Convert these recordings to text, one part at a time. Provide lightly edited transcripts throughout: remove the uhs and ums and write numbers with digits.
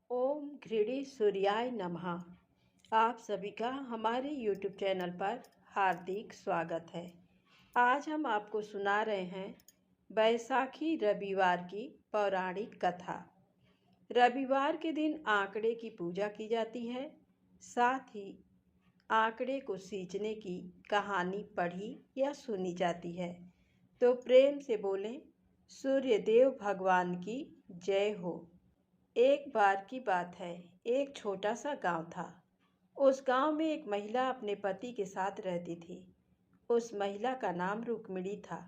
ओम घृणी सूर्याय नमः। आप सभी का हमारे YouTube चैनल पर हार्दिक स्वागत है। आज हम आपको सुना रहे हैं बैसाखी रविवार की पौराणिक कथा। रविवार के दिन आंकड़े की पूजा की जाती है। साथ ही आंकड़े को सींचने की कहानी पढ़ी या सुनी जाती है। तो प्रेम से बोलें, सूर्यदेव भगवान की जय हो। एक बार की बात है, एक छोटा सा गांव था। उस गांव में एक महिला अपने पति के साथ रहती थी। उस महिला का नाम रुक्मिणी था।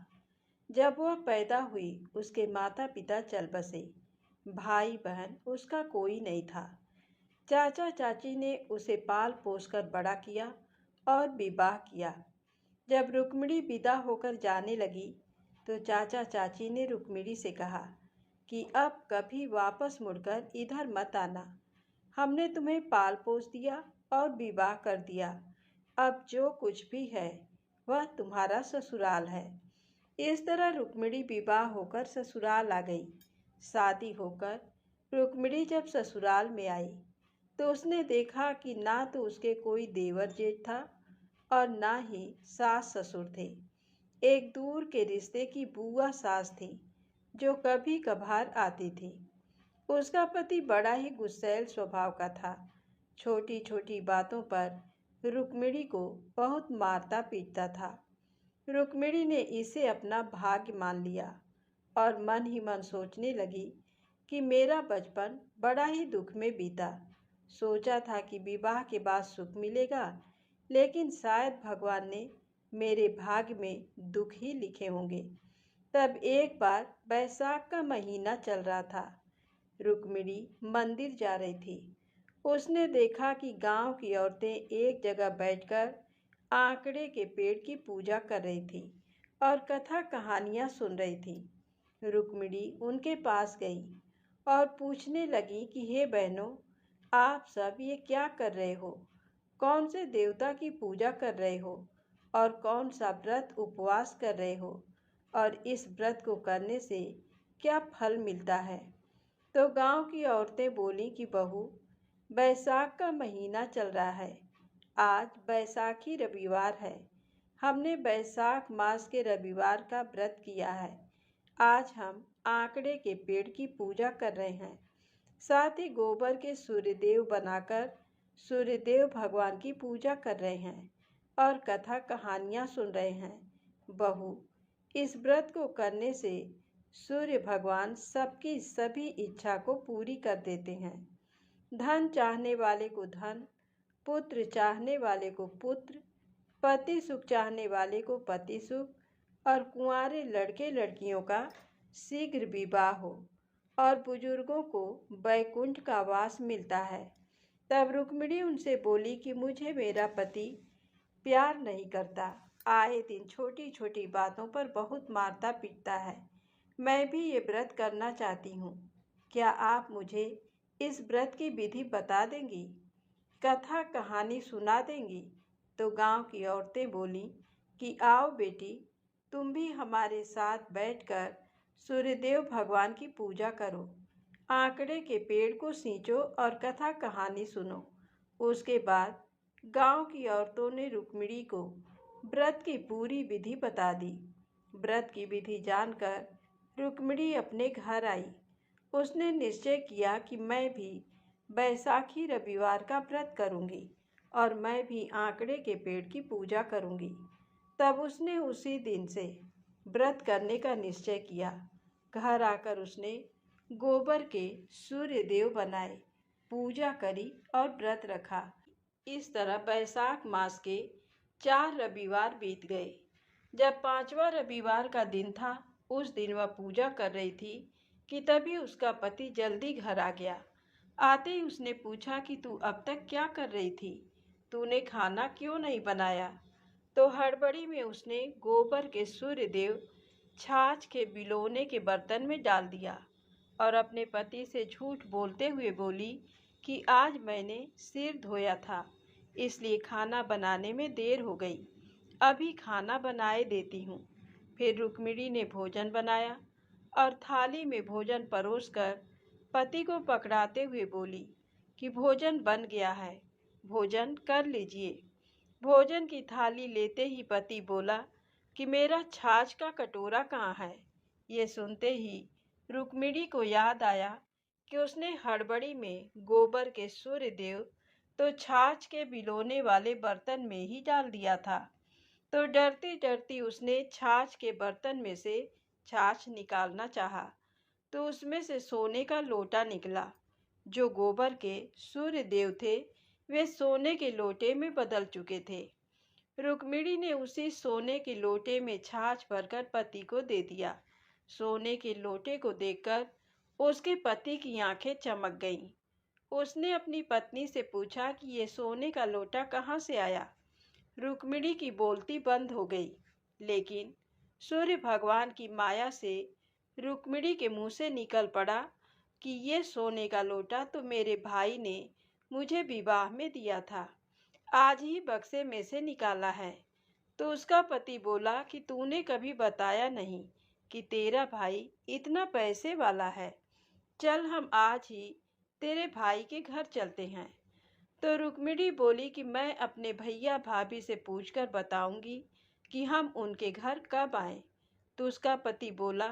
जब वह पैदा हुई, उसके माता पिता चल बसे। भाई बहन उसका कोई नहीं था। चाचा चाची ने उसे पाल पोस कर बड़ा किया और विवाह किया। जब रुक्मिणी विदा होकर जाने लगी तो चाचा चाची ने रुक्मिणी से कहा कि अब कभी वापस मुड़कर इधर मत आना। हमने तुम्हें पाल पोस दिया और विवाह कर दिया। अब जो कुछ भी है वह तुम्हारा ससुराल है। इस तरह रुक्मिणी विवाह होकर ससुराल आ गई। शादी होकर रुक्मिणी जब ससुराल में आई तो उसने देखा कि ना तो उसके कोई देवर जेठ था और ना ही सास ससुर थे। एक दूर के रिश्ते की बुआ सास थी जो कभी कभार आती थी। उसका पति बड़ा ही गुस्सैल स्वभाव का था। छोटी छोटी बातों पर रुक्मिणी को बहुत मारता पीटता था। रुक्मिणी ने इसे अपना भाग्य मान लिया और मन ही मन सोचने लगी कि मेरा बचपन बड़ा ही दुख में बीता। सोचा था कि विवाह के बाद सुख मिलेगा, लेकिन शायद भगवान ने मेरे भाग्य में दुख ही लिखे होंगे। तब एक बार बैसाख का महीना चल रहा था। रुक्मिणी मंदिर जा रही थी। उसने देखा कि गांव की औरतें एक जगह बैठकर आंकड़े के पेड़ की पूजा कर रही थी और कथा कहानियां सुन रही थी। रुक्मिणी उनके पास गई और पूछने लगी कि हे बहनों, आप सब ये क्या कर रहे हो? कौन से देवता की पूजा कर रहे हो और कौन सा व्रत उपवास कर रहे हो और इस व्रत को करने से क्या फल मिलता है? तो गांव की औरतें बोली कि बहू, बैसाख का महीना चल रहा है। आज बैसाखी रविवार है। हमने बैसाख मास के रविवार का व्रत किया है। आज हम आंकड़े के पेड़ की पूजा कर रहे हैं। साथ ही गोबर के सूर्यदेव बनाकर सूर्यदेव भगवान की पूजा कर रहे हैं और कथा कहानियां सुन रहे हैं। बहू, इस व्रत को करने से सूर्य भगवान सबकी सभी इच्छा को पूरी कर देते हैं। धन चाहने वाले को धन, पुत्र चाहने वाले को पुत्र, पति सुख चाहने वाले को पति सुख और कुंवारे लड़के लड़कियों का शीघ्र विवाह हो और बुजुर्गों को वैकुंठ का वास मिलता है। तब रुक्मिणी उनसे बोली कि मुझे मेरा पति प्यार नहीं करता। आए दिन छोटी छोटी बातों पर बहुत मारता पीटता है। मैं भी ये व्रत करना चाहती हूँ। क्या आप मुझे इस व्रत की विधि बता देंगी, कथा कहानी सुना देंगी? तो गांव की औरतें बोली कि आओ बेटी, तुम भी हमारे साथ बैठकर सूर्यदेव भगवान की पूजा करो, आंकड़े के पेड़ को सींचो और कथा कहानी सुनो। उसके बाद गांव की औरतों ने रुक्मिणी को व्रत की पूरी विधि बता दी। व्रत की विधि जानकर रुक्मिणी अपने घर आई। उसने निश्चय किया कि मैं भी बैसाखी रविवार का व्रत करूंगी और मैं भी आंकड़े के पेड़ की पूजा करूंगी। तब उसने उसी दिन से व्रत करने का निश्चय किया। घर आकर उसने गोबर के सूर्यदेव बनाए, पूजा करी और व्रत रखा। इस तरह बैसाख मास के 4 रविवार बीत गए। जब 5वां रविवार का दिन था, उस दिन वह पूजा कर रही थी कि तभी उसका पति जल्दी घर आ गया। आते ही उसने पूछा कि तू अब तक क्या कर रही थी? तूने खाना क्यों नहीं बनाया? तो हड़बड़ी में उसने गोबर के सूर्यदेव छाछ के बिलोने के बर्तन में डाल दिया और अपने पति से झूठ बोलते हुए बोली कि आज मैंने सिर धोया था, इसलिए खाना बनाने में देर हो गई। अभी खाना बनाए देती हूँ। फिर रुक्मिणी ने भोजन बनाया और थाली में भोजन परोसकर पति को पकड़ाते हुए बोली कि भोजन बन गया है, भोजन कर लीजिए। भोजन की थाली लेते ही पति बोला कि मेरा छाछ का कटोरा कहाँ है। ये सुनते ही रुक्मिणी को याद आया कि उसने हड़बड़ी में गोबर के सूर्य देव तो छाछ के भिगोने वाले बर्तन में ही डाल दिया था। तो डरती डरती उसने छाछ के बर्तन में से छाछ निकालना चाहा, तो उसमें से सोने का लोटा निकला। जो गोबर के सूर्य देव थे, वे सोने के लोटे में बदल चुके थे। रुक्मिणी ने उसी सोने के लोटे में छाछ भरकर पति को दे दिया। सोने के लोटे को देखकर उसके पति की आंखें चमक गईं। उसने अपनी पत्नी से पूछा कि ये सोने का लोटा कहाँ से आया। रुक्मिणी की बोलती बंद हो गई, लेकिन सूर्य भगवान की माया से रुक्मिणी के मुंह से निकल पड़ा कि ये सोने का लोटा तो मेरे भाई ने मुझे विवाह में दिया था, आज ही बक्से में से निकाला है। तो उसका पति बोला कि तूने कभी बताया नहीं कि तेरा भाई इतना पैसे वाला है। चल हम आज ही तेरे भाई के घर चलते हैं। तो रुक्मिणी बोली कि मैं अपने भैया भाभी से पूछकर बताऊंगी कि हम उनके घर कब आएं। तो उसका पति बोला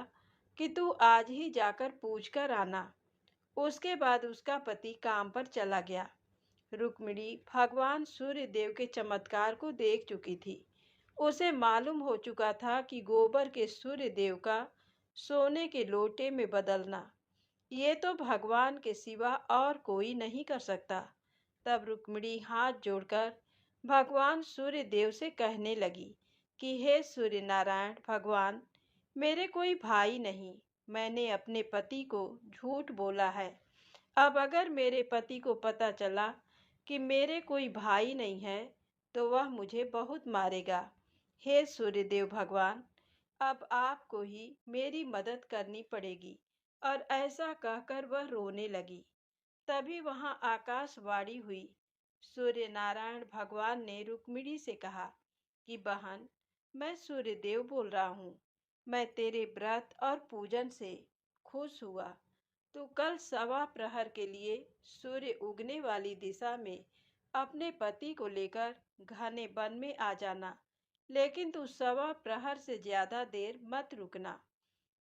कि तू आज ही जाकर पूछकर आना। उसके बाद उसका पति काम पर चला गया। रुक्मिणी भगवान सूर्य देव के चमत्कार को देख चुकी थी। उसे मालूम हो चुका था कि गोबर के सूर्य देव का सोने के लोटे में बदलना, ये तो भगवान के सिवा और कोई नहीं कर सकता। तब रुक्मिणी हाथ जोड़कर भगवान सूर्य देव से कहने लगी कि हे सूर्य नारायण भगवान, मेरे कोई भाई नहीं, मैंने अपने पति को झूठ बोला है। अब अगर मेरे पति को पता चला कि मेरे कोई भाई नहीं है, तो वह मुझे बहुत मारेगा। हे सूर्यदेव भगवान, अब आपको ही मेरी मदद करनी पड़ेगी। और ऐसा कहकर वह रोने लगी। तभी वहां आकाशवाणी हुई। सूर्य नारायण भगवान ने रुक्मिणी से कहा कि बहन, मैं सूर्यदेव बोल रहा हूँ। मैं तेरे व्रत और पूजन से खुश हुआ। तू कल सवा प्रहर के लिए सूर्य उगने वाली दिशा में अपने पति को लेकर घने वन में आ जाना, लेकिन तू सवा प्रहर से ज्यादा देर मत रुकना।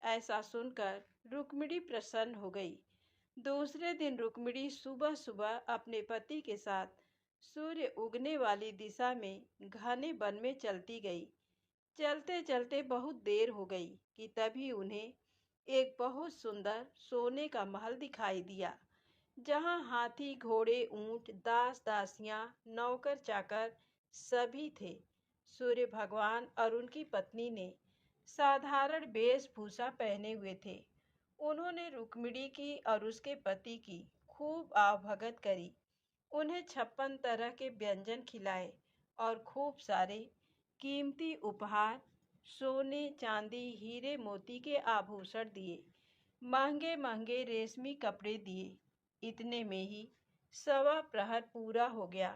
ऐसा सुनकर रुक्मिणी प्रसन्न हो गई। दूसरे दिन रुक्मिणी सुबह सुबह अपने पति के साथ सूर्य उगने वाली दिशा में घने वन में चलती गई। चलते चलते बहुत देर हो गई कि तभी उन्हें एक बहुत सुंदर सोने का महल दिखाई दिया, जहां हाथी घोड़े ऊंट दास दासियां नौकर चाकर सभी थे। सूर्य भगवान और उनकी पत्नी ने साधारण वेशभूषा पहने हुए थे। उन्होंने रुक्मिणी की और उसके पति की खूब आवभगत करी। उन्हें 56 तरह के व्यंजन खिलाए और खूब सारे कीमती उपहार, सोने चांदी हीरे मोती के आभूषण दिए, महंगे महंगे रेशमी कपड़े दिए। इतने में ही सवा प्रहर पूरा हो गया।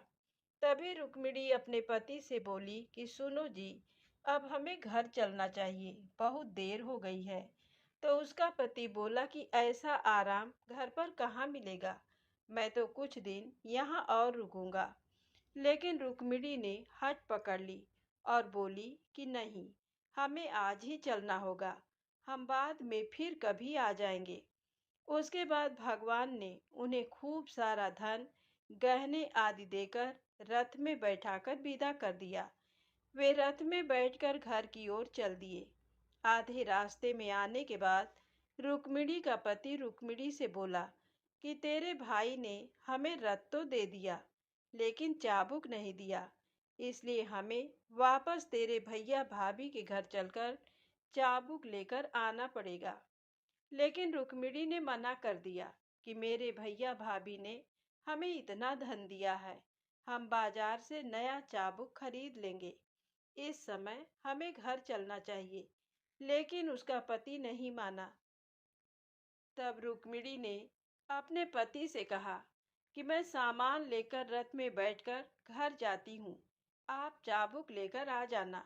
तभी रुक्मिणी अपने पति से बोली कि सुनो जी, अब हमें घर चलना चाहिए, बहुत देर हो गई है। तो उसका पति बोला कि ऐसा आराम घर पर कहाँ मिलेगा, मैं तो कुछ दिन यहाँ और रुकूंगा। लेकिन रुक्मिणी ने हट पकड़ ली और बोली कि नहीं, हमें आज ही चलना होगा, हम बाद में फिर कभी आ जाएंगे। उसके बाद भगवान ने उन्हें खूब सारा धन गहने आदि देकर रथ में बैठाकर विदा कर दिया। वे रथ में बैठकर घर की ओर चल दिए। आधे रास्ते में आने के बाद रुक्मिणी का पति रुक्मिणी से बोला कि तेरे भाई ने हमें रथ तो दे दिया, लेकिन चाबुक नहीं दिया, इसलिए हमें वापस तेरे भैया भाभी के घर चलकर चाबुक लेकर आना पड़ेगा। लेकिन रुक्मिणी ने मना कर दिया कि मेरे भैया भाभी ने हमें इतना धन दिया है, हम बाजार से नया चाबुक खरीद लेंगे। इस समय हमें घर चलना चाहिए। लेकिन उसका पति नहीं माना। तब रुक्मिणी ने अपने पति से कहा कि मैं सामान लेकर रथ में बैठकर घर जाती हूँ, आप चाबुक लेकर आ जाना।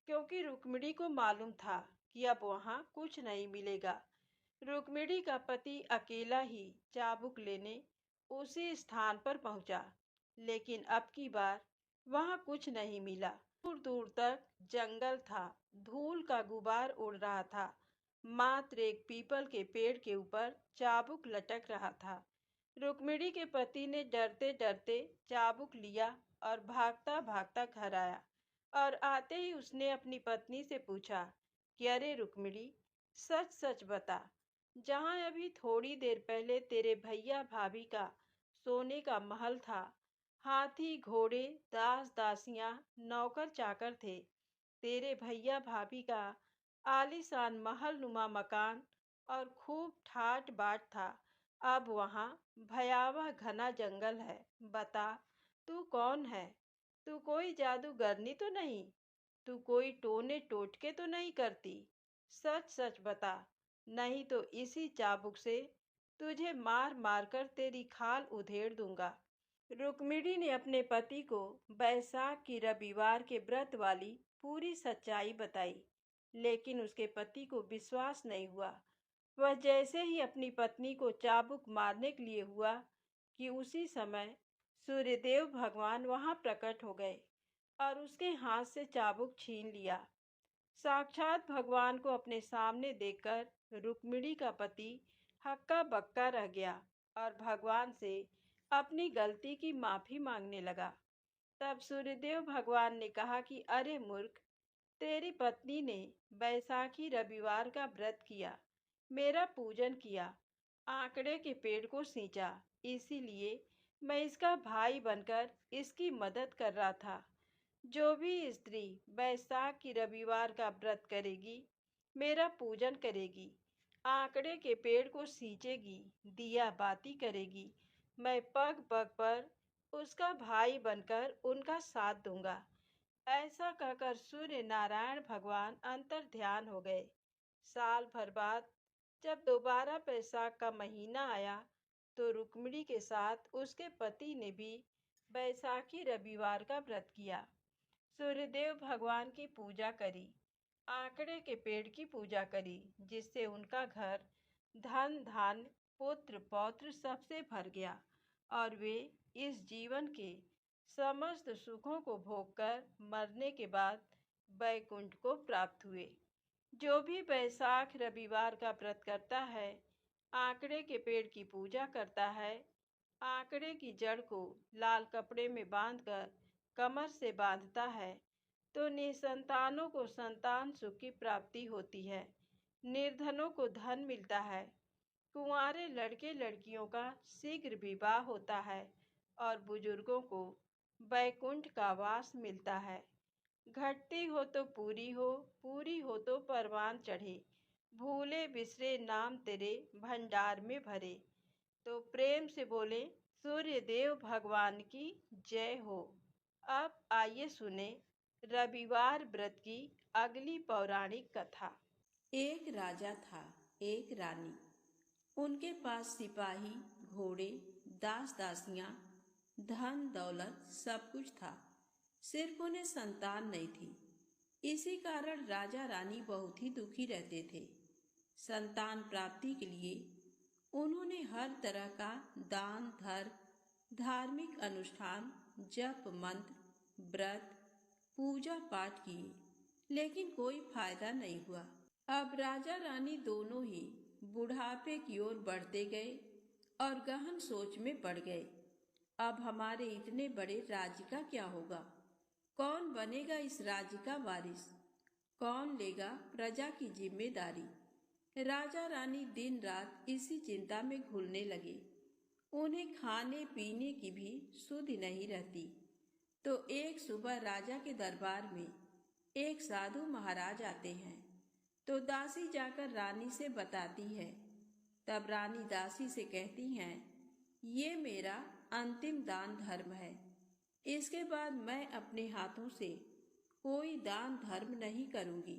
क्योंकि रुक्मिणी को मालूम था कि अब वहाँ कुछ नहीं मिलेगा। रुक्मिणी का पति अकेला ही चाबुक लेने उसी स्थान पर पहुंचा, लेकिन अब की बार वहां कुछ नहीं मिला। दूर दूर तक जंगल था, धूल का गुबार उड़ रहा था। मात्र एक पीपल के पेड़ के ऊपर चाबुक लटक रहा था। रुक्मिणी के पति ने डरते डरते चाबुक लिया और भागता भागता घर आया। और आते ही उसने अपनी पत्नी से पूछा कि अरे रुक्मिणी, सच सच बता, जहां अभी थोड़ी देर पहले तेरे भैया भाभी का सोने का महल था, हाथी घोड़े दास दासियां नौकर चाकर थे, तेरे भैया भाभी का आलीशान महल नुमा मकान और खूब ठाट बाट था, अब वहां भयावह घना जंगल है। बता, तू कौन है? तू कोई जादूगरनी तो नहीं? तू कोई टोने टोटके तो नहीं करती? सच सच बता, नहीं तो इसी चाबुक से तुझे मार मार कर तेरी खाल उधेड़ दूंगा। रुक्मिणी ने अपने पति को बैसाख की रविवार के व्रत वाली पूरी सच्चाई बताई, लेकिन उसके पति को विश्वास नहीं हुआ। वह जैसे ही अपनी पत्नी को चाबुक मारने के लिए हुआ कि उसी समय सूर्यदेव भगवान वहां प्रकट हो गए और उसके हाथ से चाबुक छीन लिया। साक्षात भगवान को अपने सामने देखकर रुक्मिणी का पति हक्का बक्का रह गया और भगवान से अपनी गलती की माफी मांगने लगा। तब सूर्यदेव भगवान ने कहा कि अरे मूर्ख, तेरी पत्नी ने बैसाखी रविवार का व्रत किया, मेरा पूजन किया, आंकड़े के पेड़ को सींचा, इसीलिए मैं इसका भाई बनकर इसकी मदद कर रहा था। जो भी स्त्री बैसाख की रविवार का व्रत करेगी, मेरा पूजन करेगी, आंकड़े के पेड़ को सींचेगी, दिया बाती करेगी, मैं पग पग पर उसका भाई बनकर उनका साथ दूंगा। ऐसा कहकर सूर्य नारायण भगवान अंतर ध्यान हो गए। साल भर बाद जब दोबारा बैसाख का महीना आया, तो रुक्मिणी के साथ उसके पति ने भी बैसाखी रविवार का व्रत किया। सूर्यदेव भगवान की पूजा करी, आंकड़े के पेड़ की पूजा करी, जिससे उनका घर धन धान्य पुत्र पौत्र सबसे भर गया और वे इस जीवन के समस्त सुखों को भोगकर मरने के बाद बैकुंठ को प्राप्त हुए। जो भी बैसाख रविवार का व्रत करता है, आंकड़े के पेड़ की पूजा करता है, आंकड़े की जड़ को लाल कपड़े में बांधकर कमर से बांधता है, तो निसंतानों को संतान सुख की प्राप्ति होती है, निर्धनों को धन मिलता है, कुंवारे लड़के लड़कियों का शीघ्र विवाह होता है और बुजुर्गों को बैकुंठ का वास मिलता है। घटती हो तो पूरी हो, पूरी हो तो परवान चढ़े, भूले बिसरे नाम तेरे भंडार में भरे। तो प्रेम से बोले सूर्य देव भगवान की जय हो। अब आइए सुने रविवार व्रत की अगली पौराणिक कथा। एक राजा था, एक रानी। उनके पास सिपाही, घोड़े, दास दासियां, धन दौलत सब कुछ था, सिर्फ उन्हें संतान नहीं थी। इसी कारण राजा रानी बहुत ही दुखी रहते थे। संतान प्राप्ति के लिए उन्होंने हर तरह का दान धर्म, धार्मिक अनुष्ठान, जप मंत्र, व्रत, पूजा पाठ किए, लेकिन कोई फायदा नहीं हुआ। अब राजा रानी दोनों ही बुढ़ापे की ओर बढ़ते गए और गहन सोच में पड़ गए। अब हमारे इतने बड़े राज्य का क्या होगा? कौन बनेगा इस राज्य का वारिस? कौन लेगा प्रजा की जिम्मेदारी? राजा रानी दिन रात इसी चिंता में घुलने लगे। उन्हें खाने पीने की भी सुध नहीं रहती। तो एक सुबह राजा के दरबार में एक साधु महाराज आते हैं। तो दासी जाकर रानी से बताती है। तब रानी दासी से कहती हैं, ये मेरा अंतिम दान धर्म है, इसके बाद मैं अपने हाथों से कोई दान धर्म नहीं करूंगी।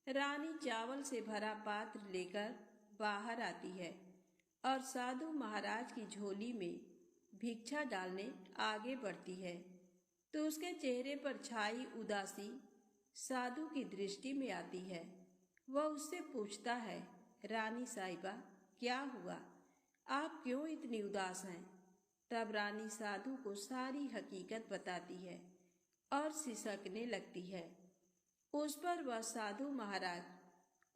रानी चावल से भरा पात्र लेकर बाहर आती है और साधु महाराज की झोली में भिक्षा डालने आगे बढ़ती है, तो उसके चेहरे पर छाई उदासी साधु की दृष्टि में आती है। वह उससे पूछता है, रानी साहिबा, क्या हुआ? आप क्यों इतनी उदास हैं? तब रानी साधु को सारी हकीकत बताती है और सिसकने लगती है। उस पर वह साधु महाराज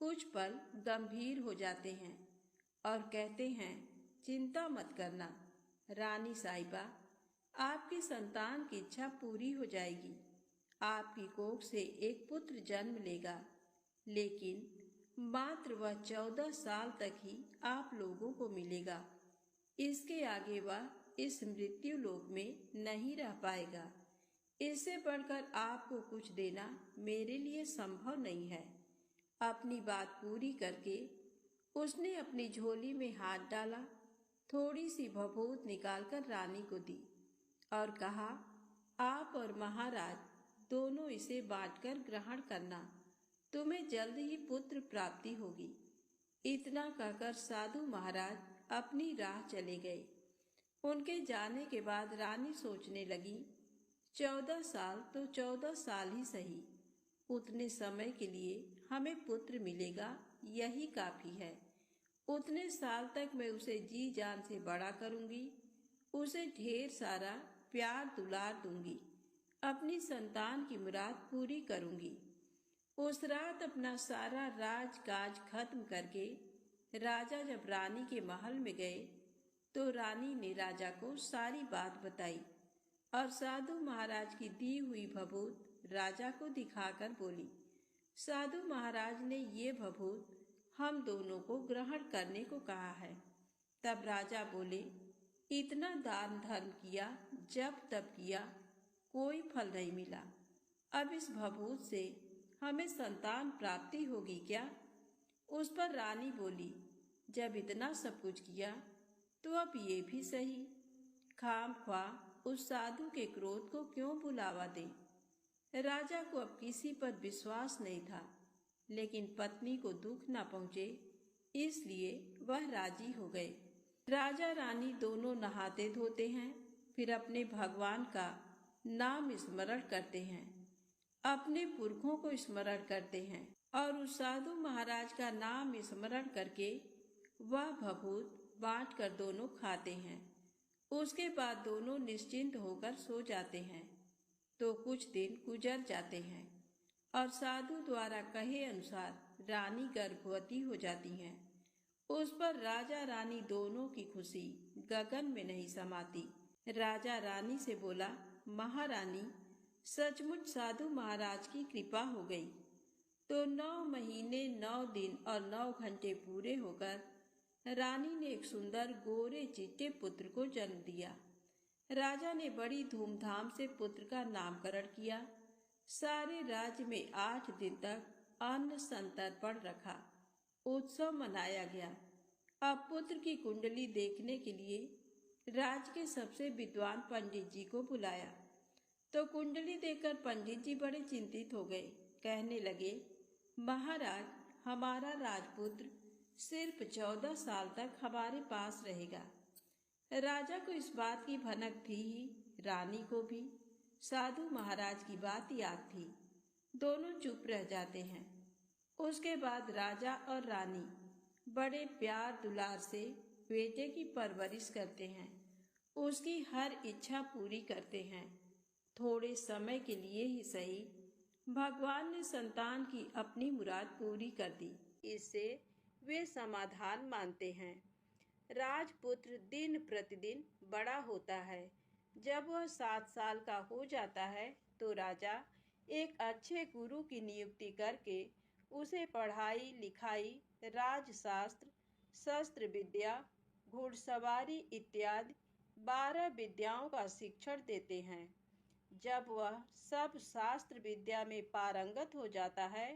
कुछ पल गंभीर हो जाते हैं और कहते हैं, चिंता मत करना रानी साहिबा, आपकी संतान की इच्छा पूरी हो जाएगी। आपकी कोख से एक पुत्र जन्म लेगा, लेकिन मात्र वह 14 साल तक ही आप लोगों को मिलेगा। इसके आगे वह इस मृत्यु लोक में नहीं रह पाएगा। इससे बढ़कर आपको कुछ देना मेरे लिए संभव नहीं है। अपनी बात पूरी करके उसने अपनी झोली में हाथ डाला, थोड़ी सी भभूत निकालकर रानी को दी और कहा, आप और महाराज दोनों इसे बांटकर ग्रहण करना, तुम्हें जल्द ही पुत्र प्राप्ति होगी। इतना कहकर साधु महाराज अपनी राह चले गए। उनके जाने के बाद रानी सोचने लगी, 14 साल तो 14 साल ही सही, उतने समय के लिए हमें पुत्र मिलेगा, यही काफी है। उतने साल तक मैं उसे जी जान से बड़ा करूंगी, उसे ढेर सारा प्यार दुलार दूंगी, अपनी संतान की मुराद पूरी करूंगी। उस रात अपना सारा राजकाज खत्म करके राजा जब रानी के महल में गए तो रानी ने राजा को सारी बात बताई और साधु महाराज की दी हुई भभूत राजा को दिखाकर बोली, साधु महाराज ने ये भभूत हम दोनों को ग्रहण करने को कहा है। तब राजा बोले, इतना दान धर्म किया, जब तब किया, कोई फल नहीं मिला। अब इस भभूत से हमें संतान प्राप्ति होगी क्या? उस पर रानी बोली, जब इतना सब कुछ किया तो अब ये भी सही, खामख्वाह उस साधु के क्रोध को क्यों बुलावा दें। राजा को अब किसी पर विश्वास नहीं था, लेकिन पत्नी को दुख न पहुंचे इसलिए वह राजी हो गए। राजा रानी दोनों नहाते धोते हैं, फिर अपने भगवान का नाम स्मरण करते हैं, अपने पुरखों को स्मरण करते हैं और उस साधु महाराज का नाम स्मरण करके वह भभूत बांट कर दोनों खाते हैं। उसके बाद दोनों निश्चिंत होकर सो जाते हैं। तो कुछ दिन गुजर जाते हैं और साधु द्वारा कहे अनुसार रानी गर्भवती हो जाती हैं। उस पर राजा रानी दोनों की खुशी गगन में नहीं समाती। राजा रानी से बोला, महारानी, सचमुच साधु महाराज की कृपा हो गई। तो 9 महीने 9 दिन और 9 घंटे पूरे होकर रानी ने एक सुंदर गोरे चिट्टे पुत्र को जन्म दिया। राजा ने बड़ी धूमधाम से पुत्र का नामकरण किया। सारे राज्य में 8 दिन तक अन्न संतर्पण रखा, उत्सव मनाया गया। अब पुत्र की कुंडली देखने के लिए राज्य के सबसे विद्वान पंडित जी को बुलाया। तो कुंडली देखकर पंडित जी बड़े चिंतित हो गए। कहने लगे, महाराज, हमारा राजपुत्र सिर्फ 14 साल तक हमारे पास रहेगा। राजा को इस बात की भनक थी ही, रानी को भी साधु महाराज की बात याद थी। दोनों चुप रह जाते हैं। उसके बाद राजा और रानी बड़े प्यार दुलार से बेटे की परवरिश करते हैं, उसकी हर इच्छा पूरी करते हैं। थोड़े समय के लिए ही सही, भगवान ने संतान की अपनी मुराद पूरी कर दी। इससे वे समाधान मानते हैं। राजपुत्र दिन प्रतिदिन बड़ा होता है। जब वह 7 साल का हो जाता है तो राजा एक अच्छे गुरु की नियुक्ति करके उसे पढ़ाई लिखाई, राजशास्त्र, शस्त्र विद्या, घुड़सवारी इत्यादि 12 विद्याओं का शिक्षण देते हैं। जब वह सब शास्त्र विद्या में पारंगत हो जाता है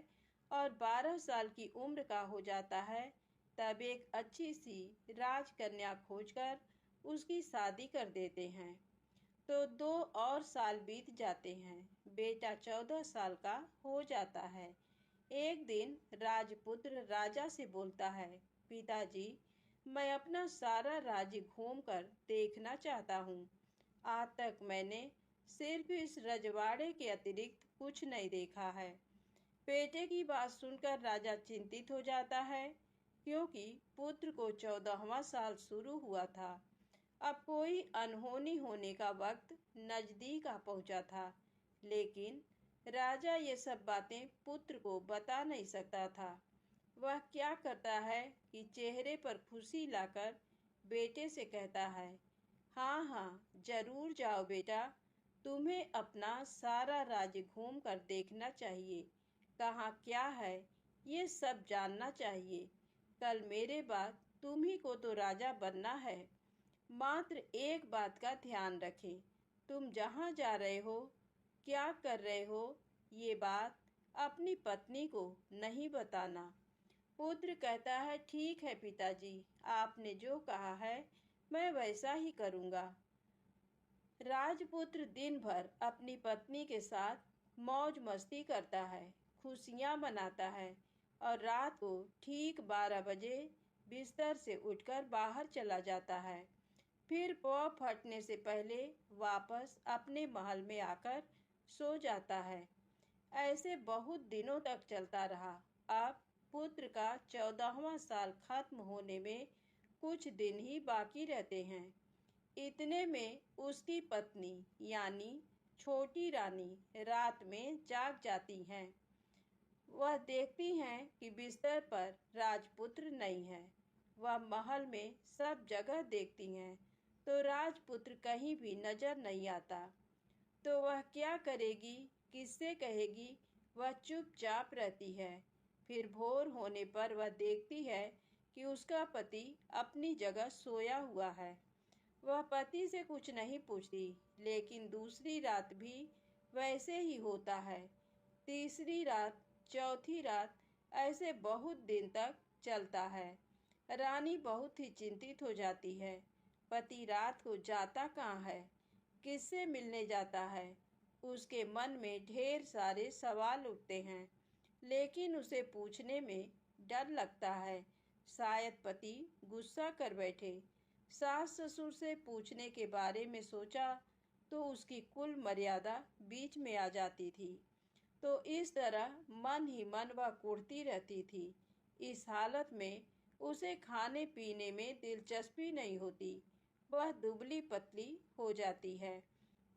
और 12 साल की उम्र का हो जाता है, तब एक अच्छी सी राजकन्या खोजकर उसकी शादी कर देते हैं। तो 2 और साल बीत जाते हैं। बेटा 14 साल का हो जाता है। एक दिन राजपुत्र राजा से बोलता है, पिताजी, मैं अपना सारा राज्य घूमकर देखना चाहता हूँ। आज तक मैंने सिर्फ इस रजवाड़े के अतिरिक्त कुछ नहीं देखा है। बेटे की बात सुनकर राजा चिंतित हो जाता है। क्योंकि पुत्र को 14वां साल शुरू हुआ था। अब कोई अनहोनी होने का वक्त नजदीक आ पहुंचा था, लेकिन राजा ये सब बातें पुत्र को बता नहीं सकता था। वह क्या करता है कि चेहरे पर खुशी लाकर बेटे से कहता है, हाँ हाँ जरूर जाओ बेटा, तुम्हें अपना सारा राज्य घूम कर देखना चाहिए। कहाँ क्या है ये सब जानना चाहिए। कल मेरे बाद तुम्ही को तो राजा बनना है। मात्र एक बात का ध्यान रखें, तुम जहाँ जा रहे हो, क्या कर रहे हो, ये बात अपनी पत्नी को नहीं बताना। पुत्र कहता है, ठीक है पिताजी, आपने जो कहा है मैं वैसा ही करूँगा। राजपुत्र दिन भर अपनी पत्नी के साथ मौज मस्ती करता है, खुशियाँ मनाता है और रात को ठीक 12 बजे बिस्तर से उठकर बाहर चला जाता है। फिर पौ फटने से पहले वापस अपने महल में आकर सो जाता है। ऐसे बहुत दिनों तक चलता रहा। अब पुत्र का 14वां साल खत्म होने में कुछ दिन ही बाकी रहते हैं। इतने में उसकी पत्नी यानी छोटी रानी रात में जाग जाती हैं। वह देखती हैं कि बिस्तर पर राजपुत्र नहीं है। वह महल में सब जगह देखती हैं, तो राजपुत्र कहीं भी नजर नहीं आता। तो वह क्या करेगी, किससे कहेगी? वह चुपचाप रहती है। फिर भोर होने पर वह देखती है कि उसका पति अपनी जगह सोया हुआ है। वह पति से कुछ नहीं पूछती, लेकिन दूसरी रात भी वैसे ही होता है। तीसरी रात, चौथी रात, ऐसे बहुत दिन तक चलता है। रानी बहुत ही चिंतित हो जाती है। पति रात को जाता कहाँ है, किससे मिलने जाता है? उसके मन में ढेर सारे सवाल उठते हैं, लेकिन उसे पूछने में डर लगता है। शायद पति गुस्सा कर बैठे। सास ससुर से पूछने के बारे में सोचा तो उसकी कुल मर्यादा बीच में आ जाती थी। तो इस तरह मन ही मन वह कुढ़ती रहती थी। इस हालत में उसे खाने पीने में दिलचस्पी नहीं होती। वह दुबली पतली हो जाती है।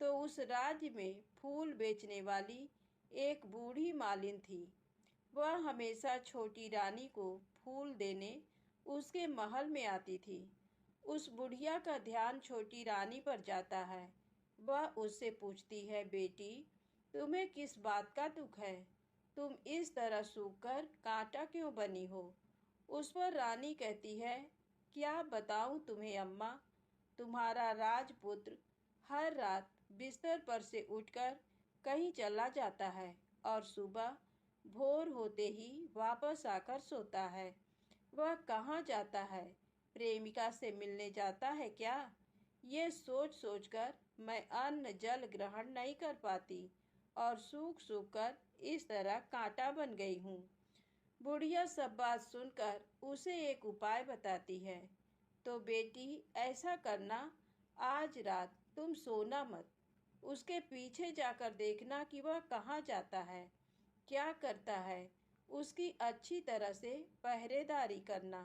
तो उस राज्य में फूल बेचने वाली एक बूढ़ी मालिन थी। वह हमेशा छोटी रानी को फूल देने उसके महल में आती थी। उस बुढ़िया का ध्यान छोटी रानी पर जाता है। वह उससे पूछती है, बेटी, तुम्हें किस बात का दुख है? तुम इस तरह सूखकर कांटा क्यों बनी हो? उस पर रानी कहती है, क्या बताऊं तुम्हें अम्मा, तुम्हारा राजपुत्र हर रात बिस्तर पर से उठकर कहीं चला जाता है और सुबह भोर होते ही वापस आकर सोता है। वह कहाँ जाता है? प्रेमिका से मिलने जाता है क्या? ये सोच सोचकर मैं अन्न जल ग्रहण नहीं कर पाती और सूख सूख कर इस तरह कांटा बन गई हूँ। बुढ़िया सब बात सुनकर उसे एक उपाय बताती है। तो बेटी ऐसा करना, आज रात तुम सोना मत। उसके पीछे जाकर देखना कि वह कहाँ जाता है, क्या करता है। उसकी अच्छी तरह से पहरेदारी करना।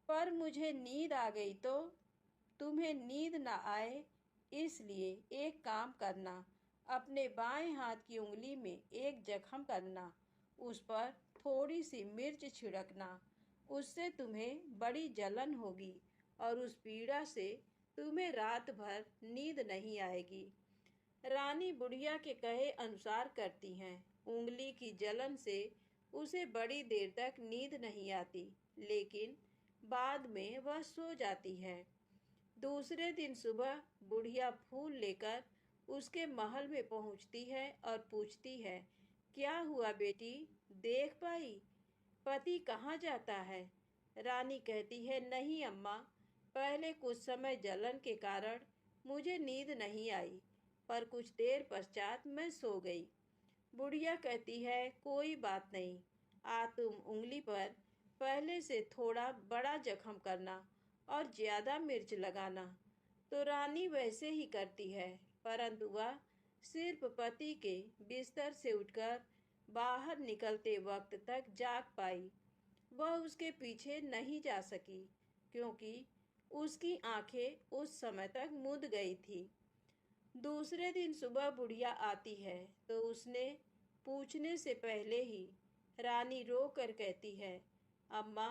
पर मुझे नींद आ गई तो? तुम्हें नींद ना आए इसलिए एक काम करना, अपने बाएं हाथ की उंगली में एक जख्म करना, उस पर थोड़ी सी मिर्च छिड़कना। उससे तुम्हें बड़ी जलन होगी और उस पीड़ा से तुम्हें रात भर नींद नहीं आएगी। रानी बुढ़िया के कहे अनुसार करती हैं। उंगली की जलन से उसे बड़ी देर तक नींद नहीं आती, लेकिन बाद में वह सो जाती है। दूसरे दिन सुबह बुढ़िया फूल लेकर उसके महल में पहुंचती है और पूछती है, क्या हुआ बेटी, देख पाई? पति कहाँ जाता है? रानी कहती है, नहीं अम्मा, पहले कुछ समय जलन के कारण मुझे नींद नहीं आई, पर कुछ देर पश्चात मैं सो गई। बुढ़िया कहती है, कोई बात नहीं, तुम उंगली पर पहले से थोड़ा बड़ा जख्म करना और ज्यादा मिर्च लगाना। तो रानी वैसे ही करती है, परंतु वह सिर्फ पति के बिस्तर से उठकर बाहर निकलते वक्त तक जाग पाई। वह उसके पीछे नहीं जा सकी, क्योंकि उसकी आंखें उस समय तक मूंद गई थी। दूसरे दिन सुबह बुढ़िया आती है तो उसने पूछने से पहले ही रानी रो कर कहती है, अम्मा,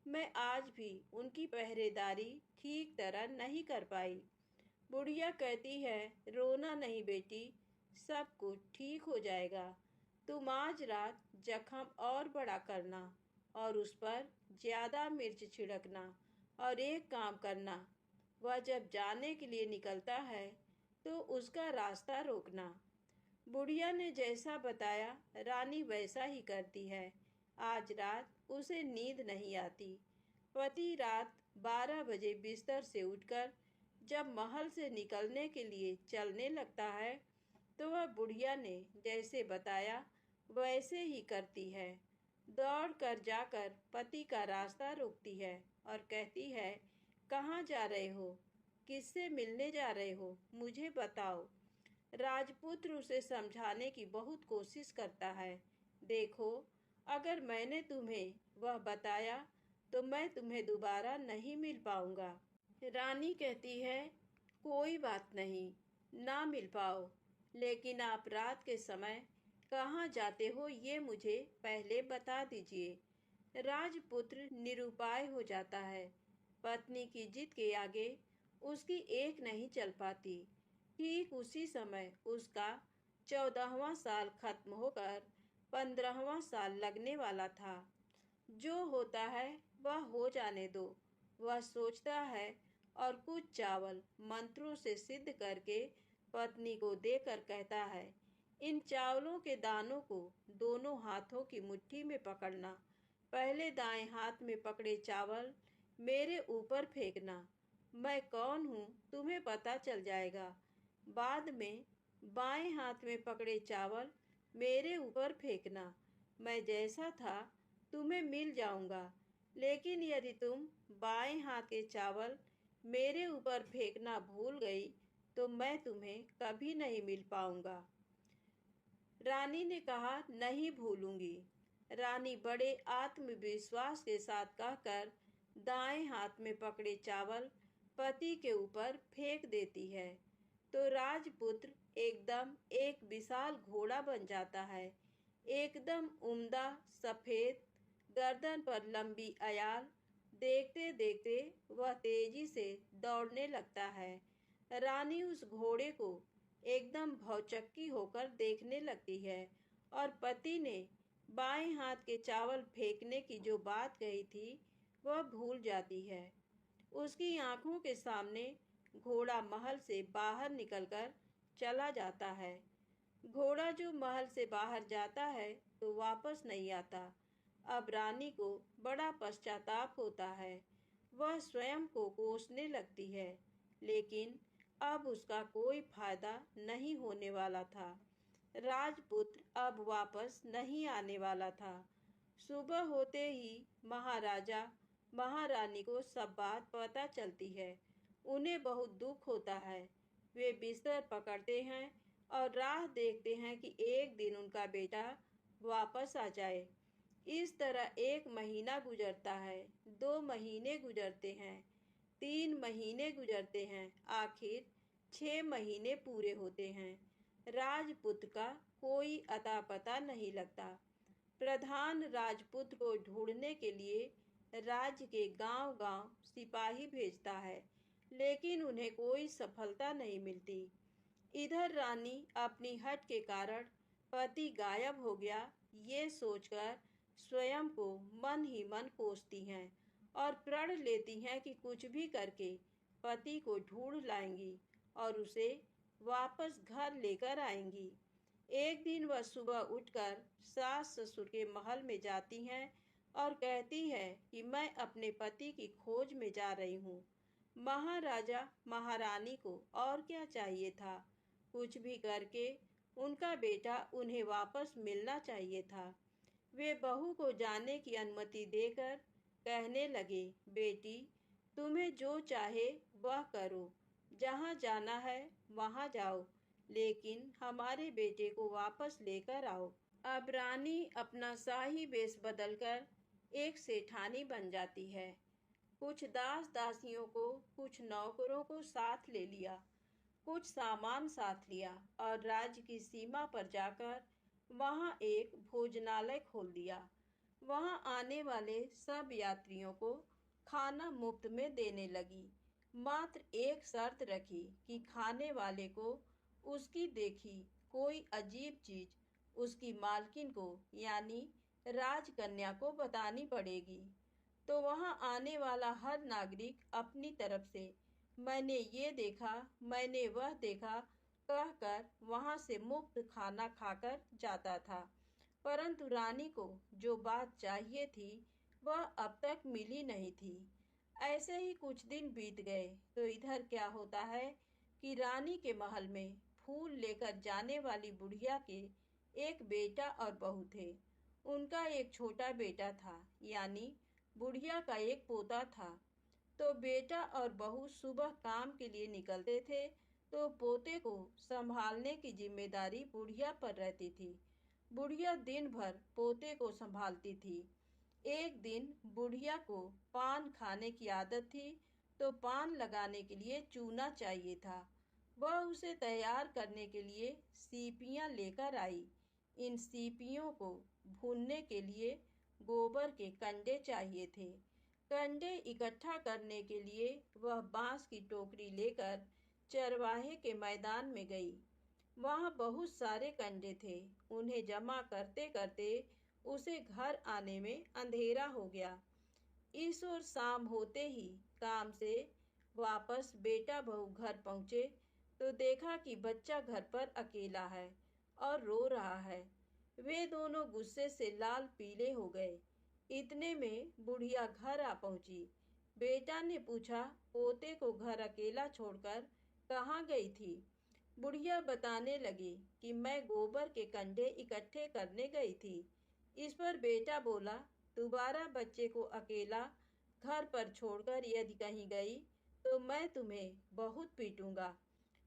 मैं आज भी उनकी पहरेदारी ठीक तरह नहीं कर पाई। बुढ़िया कहती है, रोना नहीं बेटी, सब कुछ ठीक हो जाएगा। तुम आज रात जख्म और बड़ा करना और उस पर ज्यादा मिर्च छिड़कना, और एक काम करना, वह जब जाने के लिए निकलता है तो उसका रास्ता रोकना। बुढ़िया ने जैसा बताया रानी वैसा ही करती है। आज रात उसे नींद नहीं आती। पति रात 12 बजे बिस्तर से उठकर जब महल से निकलने के लिए चलने लगता है तो वह बुढ़िया ने जैसे बताया वैसे ही करती है। दौड़ कर जाकर पति का रास्ता रोकती है और कहती है, कहाँ जा रहे हो? किससे मिलने जा रहे हो? मुझे बताओ। राजपुत्र उसे समझाने की बहुत कोशिश करता है। देखो, अगर मैंने तुम्हें वह बताया तो मैं तुम्हें दोबारा नहीं मिल पाऊंगा। रानी कहती है, कोई बात नहीं, ना मिल पाओ, लेकिन आप रात के समय कहाँ जाते हो ये मुझे पहले बता दीजिए। राजपुत्र निरुपाय हो जाता है। पत्नी की जिद के आगे उसकी एक नहीं चल पाती। ठीक उसी समय उसका 14वां साल खत्म होकर 15वां साल लगने वाला था। जो होता है वह हो जाने दो, वह सोचता है, और कुछ चावल मंत्रों से सिद्ध करके पत्नी को देकर कहता है, इन चावलों के दानों को दोनों हाथों की मुट्ठी में पकड़ना। पहले दाएं हाथ में पकड़े चावल मेरे ऊपर फेंकना। मैं कौन हूँ तुम्हें पता चल जाएगा। बाद में बाएं हाथ में पकड़े चावल मेरे ऊपर फेंकना। मैं जैसा था तुम्हें मिल जाऊंगा, लेकिन यदि तुम बाएं हाथ के चावल मेरे ऊपर फेंकना भूल गई तो मैं तुम्हें कभी नहीं मिल पाऊंगा। रानी ने कहा, नहीं भूलूंगी। रानी बड़े आत्मविश्वास के साथ कहकर दाएं हाथ में पकड़े चावल पति के ऊपर फेंक देती है तो राजपुत्र एकदम एक विशाल घोड़ा बन जाता है। एकदम उम्दा, सफेद, गर्दन पर लंबी अयाल। देखते देखते वह तेजी से दौड़ने लगता है। रानी उस घोड़े को एकदम भौचक्की होकर देखने लगती है और पति ने बाएं हाथ के चावल फेंकने की जो बात कही थी वह भूल जाती है। उसकी आंखों के सामने घोड़ा महल से बाहर निकलकर चला जाता है। घोड़ा जो महल से बाहर जाता है तो वापस नहीं आता। अब रानी को बड़ा पश्चाताप होता है। वह स्वयं को कोसने लगती है, लेकिन अब उसका कोई फायदा नहीं होने वाला था। राजपुत्र अब वापस नहीं आने वाला था। सुबह होते ही महाराजा महारानी को सब बात पता चलती है। उन्हें बहुत दुख होता है। वे बिस्तर पकड़ते हैं और राह देखते हैं कि एक दिन उनका बेटा वापस आ जाए। इस तरह 1 महीना गुजरता है, 2 महीने गुजरते हैं, 3 महीने गुजरते हैं, आखिर 6 महीने पूरे होते हैं। राजपुत्र का कोई अता पता नहीं लगता। प्रधान राजपुत्र को ढूंढने के लिए राज्य के गांव-गांव सिपाही भेजता है, लेकिन उन्हें कोई सफलता नहीं मिलती। इधर रानी अपनी हठ के कारण पति गायब हो गया ये सोचकर स्वयं को मन ही मन कोसती हैं और प्रण लेती हैं कि कुछ भी करके पति को ढूंढ लाएंगी और उसे वापस घर लेकर आएंगी। एक दिन वह सुबह उठकर सास ससुर के महल में जाती हैं और कहती है कि मैं अपने पति की खोज में जा रही हूँ। महाराजा महारानी को और क्या चाहिए था, कुछ भी करके उनका बेटा उन्हें वापस मिलना चाहिए था। वे बहू को जाने की अनुमति देकर कहने लगे, बेटी, तुम्हें जो चाहे वह करो, जहाँ जाना है वहाँ जाओ, लेकिन हमारे बेटे को वापस लेकर आओ। अब रानी अपना शाही वेश बदलकर एक सेठानी बन जाती है। कुछ दास दासियों को, कुछ नौकरों को साथ ले लिया, कुछ सामान साथ लिया और राज्य की सीमा पर जाकर वहां एक भोजनालय खोल दिया। वहां आने वाले सब यात्रियों को खाना मुफ्त में देने लगी। मात्र एक शर्त रखी कि खाने वाले को उसकी देखी कोई अजीब चीज उसकी मालकिन को यानी राजकन्या को बतानी पड़ेगी। तो वहां आने वाला हर नागरिक अपनी तरफ से मैंने ये देखा, मैंने वह देखा कहकर वहां से मुफ्त खाना खाकर जाता था। परंतु रानी को जो बात चाहिए थी वह अब तक मिली नहीं थी। ऐसे ही कुछ दिन बीत गए तो इधर क्या होता है कि रानी के महल में फूल लेकर जाने वाली बुढ़िया के एक बेटा और बहू थे। उनका एक छोटा बेटा था, यानी बुढ़िया का एक पोता था। तो बेटा और बहू सुबह काम के लिए निकलते थे तो पोते को संभालने की जिम्मेदारी बुढ़िया पर रहती थी। बुढ़िया दिन भर पोते को संभालती थी। एक दिन बुढ़िया को पान खाने की आदत थी, तो पान लगाने के लिए चूना चाहिए था। वह उसे तैयार करने के लिए सीपियां लेकर आई। इन सीपियों को भूनने के लिए गोबर के कंडे चाहिए थे। कंडे इकट्ठा करने के लिए वह बांस की टोकरी लेकर चरवाहे के मैदान में गई। वहां बहुत सारे कंडे थे। उन्हें जमा करते करते उसे घर आने में अंधेरा हो गया। इस ओर शाम होते ही काम से वापस बेटा बहू घर पहुंचे तो देखा कि बच्चा घर पर अकेला है और रो रहा है। वे दोनों गुस्से से लाल पीले हो गए। इतने में बुढ़िया घर आ पहुंची। बेटा ने पूछा, पोते को घर अकेला छोड़कर कहाँ गई थी? बुढ़िया बताने लगी कि मैं गोबर के कंडे इकट्ठे करने गई थी। इस पर बेटा बोला, दोबारा बच्चे को अकेला घर पर छोड़कर यदि कहीं गई तो मैं तुम्हें बहुत पीटूंगा।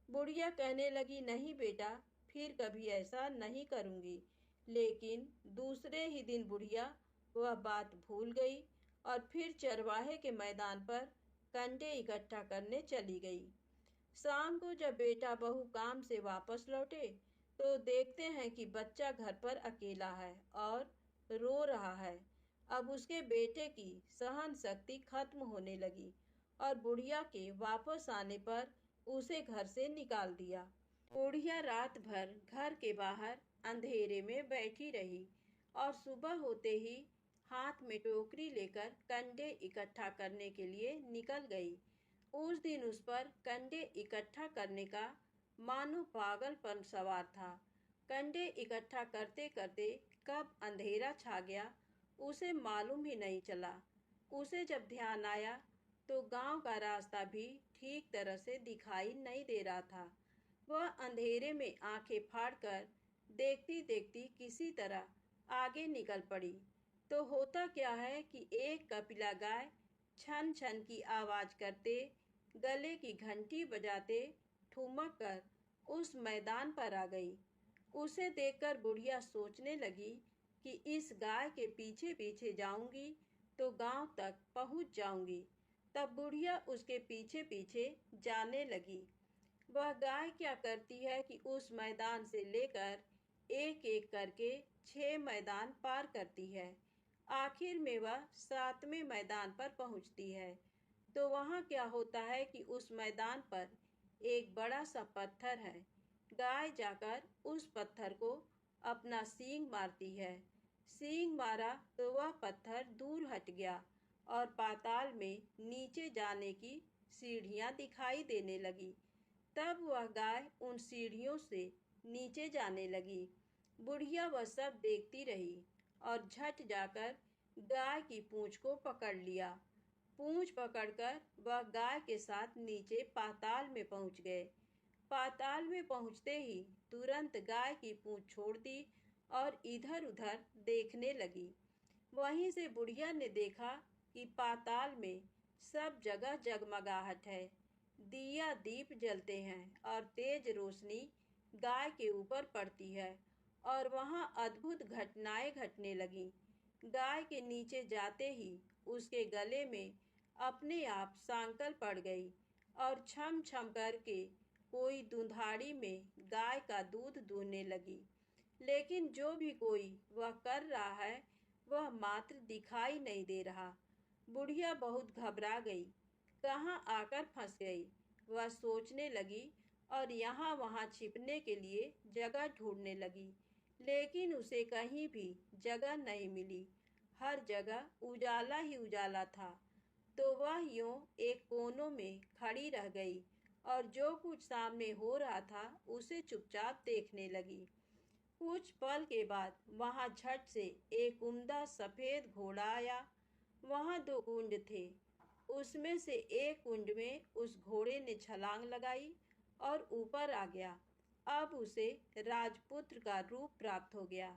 बुढ़िया कहने लगी, नहीं बेटा, फिर कभी ऐसा नहीं करूंगी। लेकिन दूसरे ही दिन बुढ़िया वह बात भूल गई और फिर चरवाहे के मैदान पर कंडे इकट्ठा करने चली गई। शाम को जब बेटा बहू काम से वापस लौटे तो देखते हैं कि बच्चा घर पर अकेला है और रो रहा है। अब उसके बेटे की सहन शक्ति खत्म होने लगी और बुढ़िया के वापस आने पर उसे घर से निकाल दिया। बुढ़िया रात भर घर के बाहर अंधेरे में बैठी रही और सुबह होते ही हाथ में टोकरी लेकर कंडे इकट्ठा करने के लिए निकल गई। उस दिन उस पर कंडे इकट्ठा करने का मानो पागलपन सवार था। कंडे इकट्ठा करते करते कब अंधेरा छा गया उसे मालूम ही नहीं चला। उसे जब ध्यान आया तो गांव का रास्ता भी ठीक तरह से दिखाई नहीं दे रहा था। वह अंधेरे में आंखें फाड़कर देखती देखती किसी तरह आगे निकल पड़ी। तो होता क्या है कि एक कपिला गाय छन छन की आवाज करते, गले की घंटी बजाते ठुमक कर उस मैदान पर आ गई। उसे देखकर बुढ़िया सोचने लगी कि इस गाय के पीछे पीछे जाऊंगी तो गांव तक पहुंच जाऊंगी। तब बुढ़िया उसके पीछे पीछे जाने लगी। वह गाय क्या करती है कि उस मैदान से लेकर एक एक करके 6 मैदान पार करती है। आखिर में वह 7वें मैदान पर पहुंचती है। तो वहां क्या होता है कि उस मैदान पर एक बड़ा सा पत्थर है। गाय जाकर उस पत्थर को अपना सींग मारती है। सींग मारा तो वह पत्थर दूर हट गया और पाताल में नीचे जाने की सीढ़ियां दिखाई देने लगी। तब वह गाय उन सीढ़ियों से नीचे जाने लगी। बुढ़िया वह सब देखती रही और झट जाकर गाय की पूंछ को पकड़ लिया। पूंछ पकड़कर वह गाय के साथ नीचे पाताल में पहुंच गए। पाताल में पहुंचते ही तुरंत गाय की पूंछ छोड़ दी और इधर उधर देखने लगी। वहीं से बुढ़िया ने देखा कि पाताल में सब जगह जगमगाहट है। दिया दीप जलते हैं और तेज रोशनी गाय के ऊपर पड़ती है और वहां अद्भुत घटनाएं घटने लगी। गाय के नीचे जाते ही उसके गले में अपने आप सांकल पड़ गई और छम छम करके कोई दुधारी में गाय का दूध दूहने लगी। लेकिन जो भी कोई वह कर रहा है वह मात्र दिखाई नहीं दे रहा। बुढ़िया बहुत घबरा गई, कहाँ आकर फंस गई वह सोचने लगी और यहाँ वहाँ छिपने के लिए जगह ढूंढने लगी। लेकिन उसे कहीं भी जगह नहीं मिली, हर जगह उजाला ही उजाला था। तो वह यूं एक कोनों में खड़ी रह गई और जो कुछ सामने हो रहा था उसे चुपचाप देखने लगी। कुछ पल के बाद वहां झट से एक उम्दा सफेद घोड़ा आया। वहां दो कुंड थे, उसमें से एक कुंड में उस घोड़े ने छलांग लगाई और ऊपर आ गया। अब उसे राजपुत्र का रूप प्राप्त हो गया।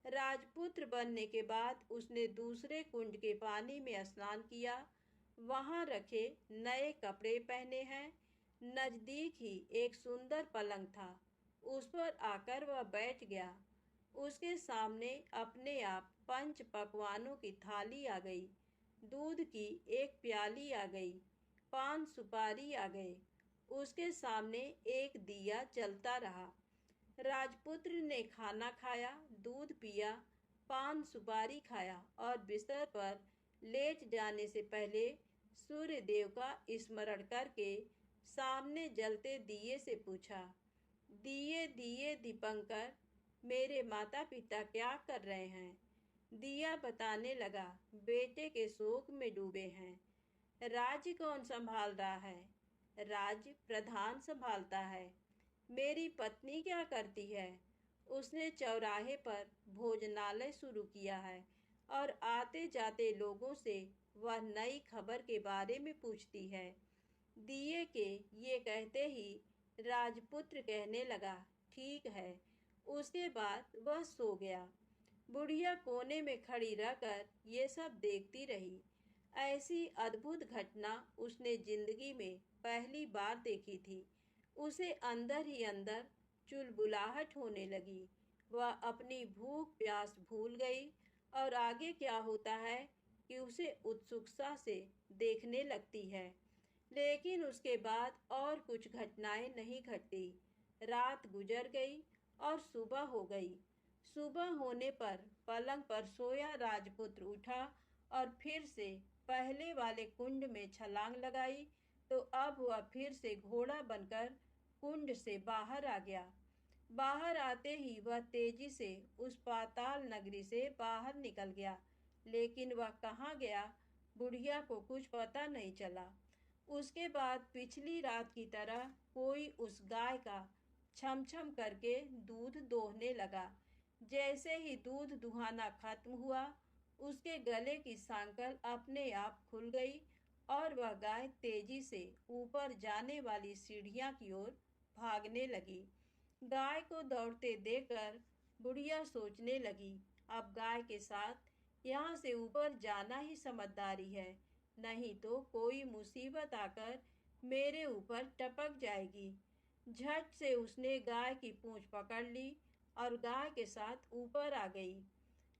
राजपुत्र बनने के बाद उसने दूसरे कुंड के पानी में स्नान किया। वहां रखे नए कपड़े पहने हैं। नजदीक ही एक सुंदर पलंग था, उस पर आकर वह बैठ गया। उसके सामने अपने आप 5 पकवानों की थाली आ गई, दूध की एक प्याली आ गई, 5 सुपारी आ गए। उसके सामने एक दिया जलता रहा। राजपुत्र ने खाना खाया, दूध पिया, 5 सुपारी खाया और बिस्तर पर लेट जाने से पहले सूर्य देव का स्मरण करके सामने जलते दिए से पूछा, दिए दिए दीपंकर, मेरे माता पिता क्या कर रहे हैं? दिया बताने लगा, बेटे के शोक में डूबे हैं। राज्य कौन संभाल रहा है? राज्य प्रधान संभालता है। मेरी पत्नी क्या करती है? उसने चौराहे पर भोजनालय शुरू किया है और आते जाते लोगों से वह नई खबर के बारे में पूछती है। दिए के ये कहते ही राजपुत्र कहने लगा, ठीक है। उसके बाद वह सो गया। बुढ़िया कोने में खड़ी रहकर ये सब देखती रही। ऐसी अद्भुत घटना उसने जिंदगी में पहली बार देखी थी। उसे अंदर ही अंदर चुलबुलाहट होने लगी। वह अपनी भूख प्यास भूल गई और आगे क्या होता है कि उसे उत्सुकता से देखने लगती है। लेकिन उसके बाद और कुछ घटनाएं नहीं घटी। रात गुजर गई और सुबह हो गई। सुबह होने पर पलंग पर सोया राजपुत्र उठा और फिर से पहले वाले कुंड में छलांग लगाई। तो अब वह फिर से घोड़ा बनकर कुंड से बाहर आ गया। बाहर आते ही वह तेजी से उस पाताल नगरी से बाहर निकल गया। लेकिन वह कहाँ गया, बुढ़िया को कुछ पता नहीं चला। उसके बाद पिछली रात की तरह कोई उस गाय का छम छम करके दूध दोहने लगा। जैसे ही दूध दुहाना खत्म हुआ, उसके गले की सांकल अपने आप खुल गई और वह गाय तेजी से ऊपर जाने वाली सीढ़ियां की ओर भागने लगी। गाय को दौड़ते देखकर बुढ़िया सोचने लगी, अब गाय के साथ यहाँ से ऊपर जाना ही समझदारी है, नहीं तो कोई मुसीबत आकर मेरे ऊपर टपक जाएगी। झट से उसने गाय की पूंछ पकड़ ली और गाय के साथ ऊपर आ गई।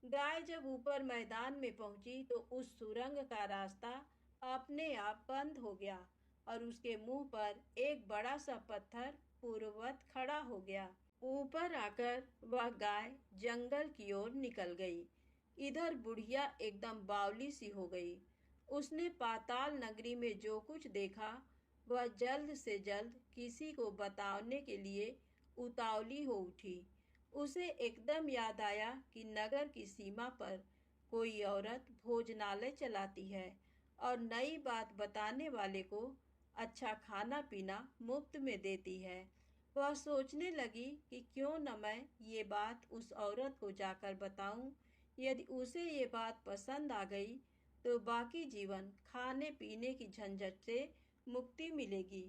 गाय जब ऊपर मैदान में पहुंची तो उस सुरंग का रास्ता अपने आप बंद हो गया और उसके मुंह पर एक बड़ा सा पत्थर पूर्ववत खड़ा हो गया। ऊपर आकर वह गाय जंगल की ओर निकल गई। इधर बुढ़िया एकदम बावली सी हो गई। उसने पाताल नगरी में जो कुछ देखा वह जल्द से जल्द किसी को बताने के लिए उतावली हो उठी। उसे एकदम याद आया कि नगर की सीमा पर कोई औरत भोजनालय चलाती है और नई बात बताने वाले को अच्छा खाना पीना मुफ्त में देती है। वह सोचने लगी कि क्यों न मैं ये बात उस औरत को जाकर बताऊं। यदि उसे ये बात पसंद आ गई तो बाकी जीवन खाने पीने की झंझट से मुक्ति मिलेगी।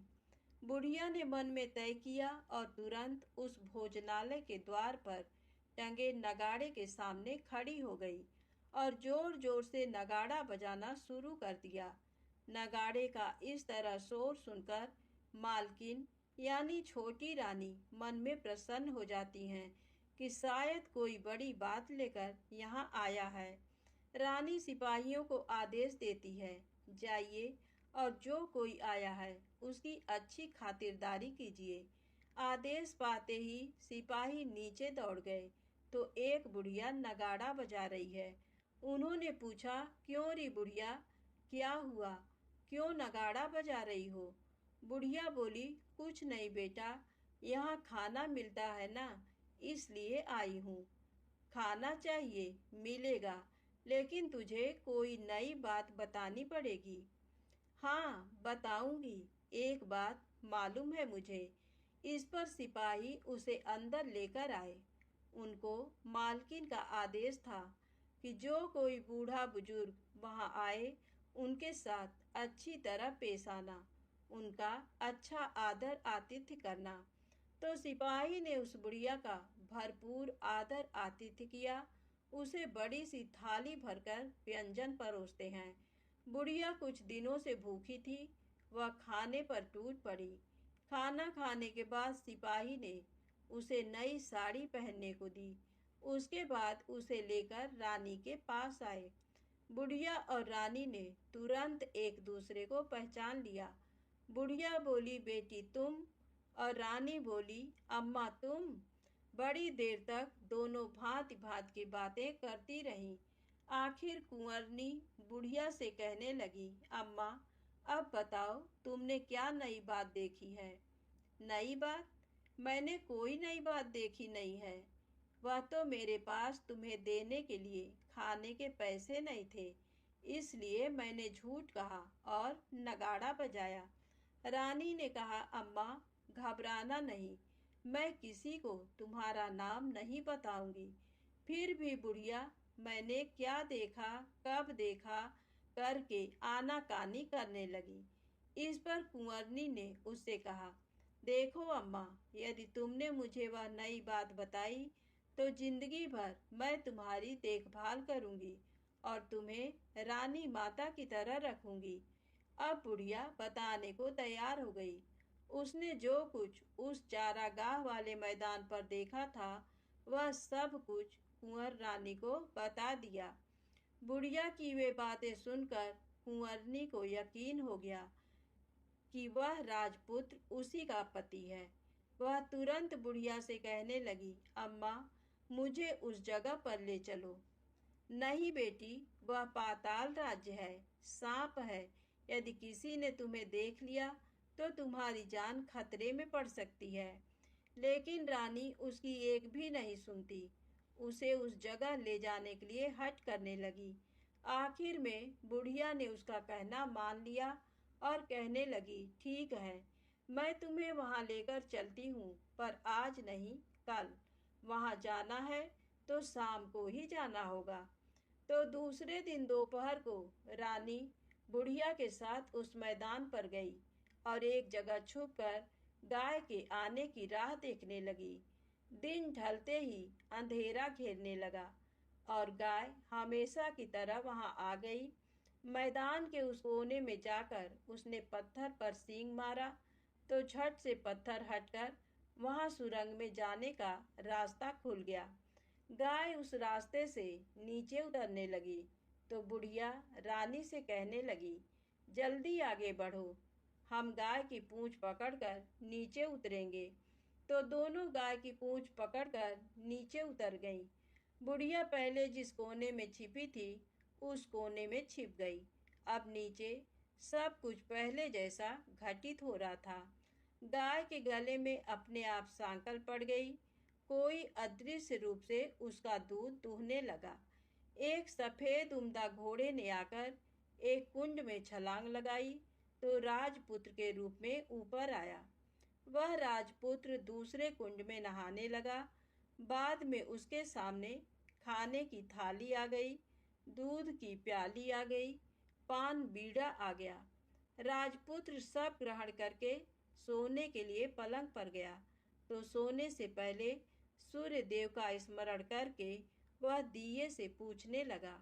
बुढ़िया ने मन में तय किया और तुरंत उस भोजनालय के द्वार पर टंगे नगाड़े के सामने खड़ी हो गई और जोर जोर से नगाड़ा बजाना शुरू कर दिया। नगाड़े का इस तरह शोर सुनकर मालकिन यानी छोटी रानी मन में प्रसन्न हो जाती हैं कि शायद कोई बड़ी बात लेकर यहाँ आया है। रानी सिपाहियों को आदेश देती है, जाइए और जो कोई आया है उसकी अच्छी खातिरदारी कीजिए। आदेश पाते ही सिपाही नीचे दौड़ गए तो एक बुढ़िया नगाड़ा बजा रही है। उन्होंने पूछा, क्यों री बुढ़िया, क्या हुआ, क्यों नगाड़ा बजा रही हो? बुढ़िया बोली, कुछ नहीं बेटा, यहाँ खाना मिलता है ना, इसलिए आई हूँ। खाना चाहिए, मिलेगा, लेकिन तुझे कोई नई बात बतानी पड़ेगी। हाँ, बताऊंगी। एक बात मालूम है मुझे। इस पर सिपाही उसे अंदर लेकर आए। उनको मालकिन का आदेश था कि जो कोई बूढ़ा बुजुर्ग वहाँ आए उनके साथ अच्छी तरह पेश आना, उनका अच्छा आदर आतिथ्य करना। तो सिपाही ने उस बुढ़िया का भरपूर आदर आतिथ्य किया। उसे बड़ी सी थाली भरकर व्यंजन परोसते हैं। बुढ़िया कुछ दिनों से भूखी थी, वह खाने पर टूट पड़ी। खाना खाने के बाद सिपाही ने उसे नई साड़ी पहनने को दी। उसके बाद उसे लेकर रानी के पास आए। बुढ़िया और रानी ने तुरंत एक दूसरे को पहचान लिया। बुढ़िया बोली, बेटी तुम? और रानी बोली, अम्मा तुम? बड़ी देर तक दोनों भांति भांति की बातें करती रहीं। आखिर कुंवरनी बुढ़िया से कहने लगी, अम्मा अब बताओ तुमने क्या नई बात देखी है? नई बात? मैंने कोई नई बात देखी नहीं है। वह तो मेरे पास तुम्हें देने के लिए खाने के पैसे नहीं थे, इसलिए मैंने झूठ कहा और नगाड़ा बजाया। रानी ने कहा, अम्मा घबराना नहीं, मैं किसी को तुम्हारा नाम नहीं बताऊंगी। फिर भी बुढ़िया मैंने क्या देखा, कब देखा करके आनाकानी करने लगी। इस पर कुंवरनी ने उससे कहा, देखो अम्मा, यदि तुमने मुझे वह नई बात बताई तो जिंदगी भर मैं तुम्हारी देखभाल करूंगी और तुम्हें रानी माता की तरह रखूंगी। अब बुढ़िया बताने को तैयार हो गई। उसने जो कुछ उस चारागाह वाले मैदान पर देखा था वह सब कुछ कुंवर रानी को बता दिया। बुढ़िया की वे बातें सुनकर कुंवरनी को यकीन हो गया कि वह राजपुत्र उसी का पति है। वह तुरंत बुढ़िया से कहने लगी, अम्मा मुझे उस जगह पर ले चलो। नहीं बेटी, वह पाताल राज्य है, सांप है। यदि किसी ने तुम्हें देख लिया तो तुम्हारी जान खतरे में पड़ सकती है। लेकिन रानी उसकी एक भी नहीं सुनती। उसे उस जगह ले जाने के लिए हठ करने लगी। आखिर में बुढ़िया ने उसका कहना मान लिया और कहने लगी, ठीक है, मैं तुम्हें वहाँ लेकर चलती हूँ, पर आज नहीं कल। वहाँ जाना है तो शाम को ही जाना होगा। तो दूसरे दिन दोपहर को रानी बुढ़िया के साथ उस मैदान पर गई और एक जगह छुपकर गाय के आने की राह देखने लगी। दिन ढलते ही अंधेरा घेरने लगा और गाय हमेशा की तरह वहां आ गई। मैदान के उस कोने में जाकर उसने पत्थर पर सींग मारा तो झट से पत्थर हटकर वहां सुरंग में जाने का रास्ता खुल गया। गाय उस रास्ते से नीचे उतरने लगी तो बुढ़िया रानी से कहने लगी, जल्दी आगे बढ़ो, हम गाय की पूंछ पकड़कर नीचे उतरेंगे। तो दोनों गाय की पूंछ पकड़कर नीचे उतर गईं। बुढ़िया पहले जिस कोने में छिपी थी उस कोने में छिप गई। अब नीचे सब कुछ पहले जैसा घटित हो रहा था। गाय के गले में अपने आप सांकल पड़ गई। कोई अदृश्य रूप से उसका दूध दूहने लगा। एक सफेद उम्दा घोड़े ने आकर एक कुंड में छलांग लगाई तो राजपुत्र के रूप में ऊपर आया। वह राजपुत्र दूसरे कुंड में नहाने लगा। बाद में उसके सामने खाने की थाली आ गई, दूध की प्याली आ गई, पान बीड़ा आ गया। राजपुत्र सब ग्रहण करके सोने के लिए पलंग पर गया तो सोने से पहले सूर्य देव का स्मरण करके वह दिए से पूछने लगा,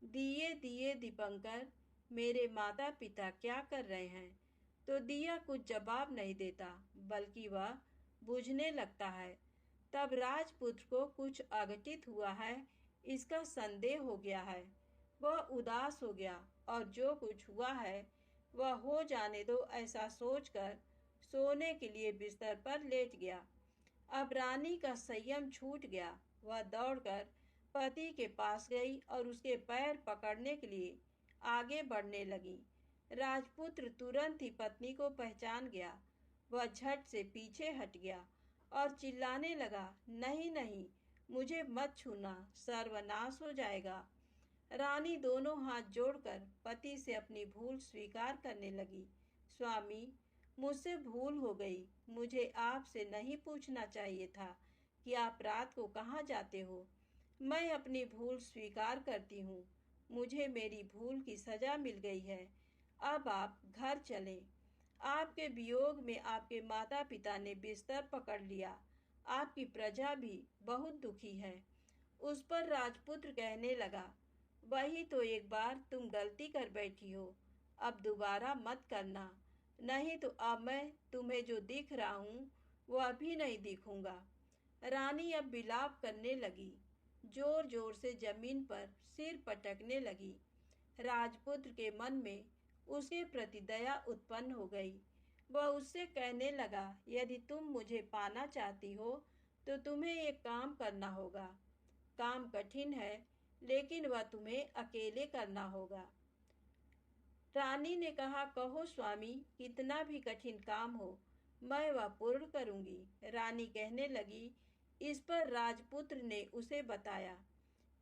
दिए दिए दीपंकर, मेरे माता पिता क्या कर रहे हैं? तो दिया कुछ जवाब नहीं देता, बल्कि वह बुझने लगता है। तब राजपुत्र को कुछ अघटित हुआ है इसका संदेह हो गया है। वह उदास हो गया और जो कुछ हुआ है वह हो जाने दो ऐसा सोचकर सोने के लिए बिस्तर पर लेट गया। अब रानी का संयम छूट गया। वह दौड़कर पति के पास गई और उसके पैर पकड़ने के लिए आगे बढ़ने लगी। राजपुत्र तुरंत ही पत्नी को पहचान गया। वह झट से पीछे हट गया और चिल्लाने लगा, नहीं नहीं, मुझे मत छूना, सर्वनाश हो जाएगा। रानी दोनों हाथ जोड़कर पति से अपनी भूल स्वीकार करने लगी। स्वामी, मुझसे भूल हो गई। मुझे आपसे नहीं पूछना चाहिए था कि आप रात को कहाँ जाते हो। मैं अपनी भूल स्वीकार करती हूँ। मुझे मेरी भूल की सजा मिल गई है। अब आप घर चलें। आपके वियोग में आपके माता पिता ने बिस्तर पकड़ लिया। आपकी प्रजा भी बहुत दुखी है। उस पर राजपुत्र कहने लगा, वही तो एक बार तुम गलती कर बैठी हो, अब दोबारा मत करना, नहीं तो अब मैं तुम्हें जो दिख रहा हूँ वह भी नहीं दिखूंगा। रानी अब विलाप करने लगी, जोर जोर से जमीन पर सिर पटकने लगी। राजपुत्र के मन में उसके प्रति दया उत्पन्न हो गई। वह उससे कहने लगा, यदि तुम मुझे पाना चाहती हो तो तुम्हें एक काम करना होगा। काम कठिन है, लेकिन वह तुम्हें अकेले करना होगा। रानी ने कहा, कहो स्वामी, कितना भी कठिन काम हो मैं वह पूर्ण करूंगी। रानी कहने लगी। इस पर राजपुत्र ने उसे बताया,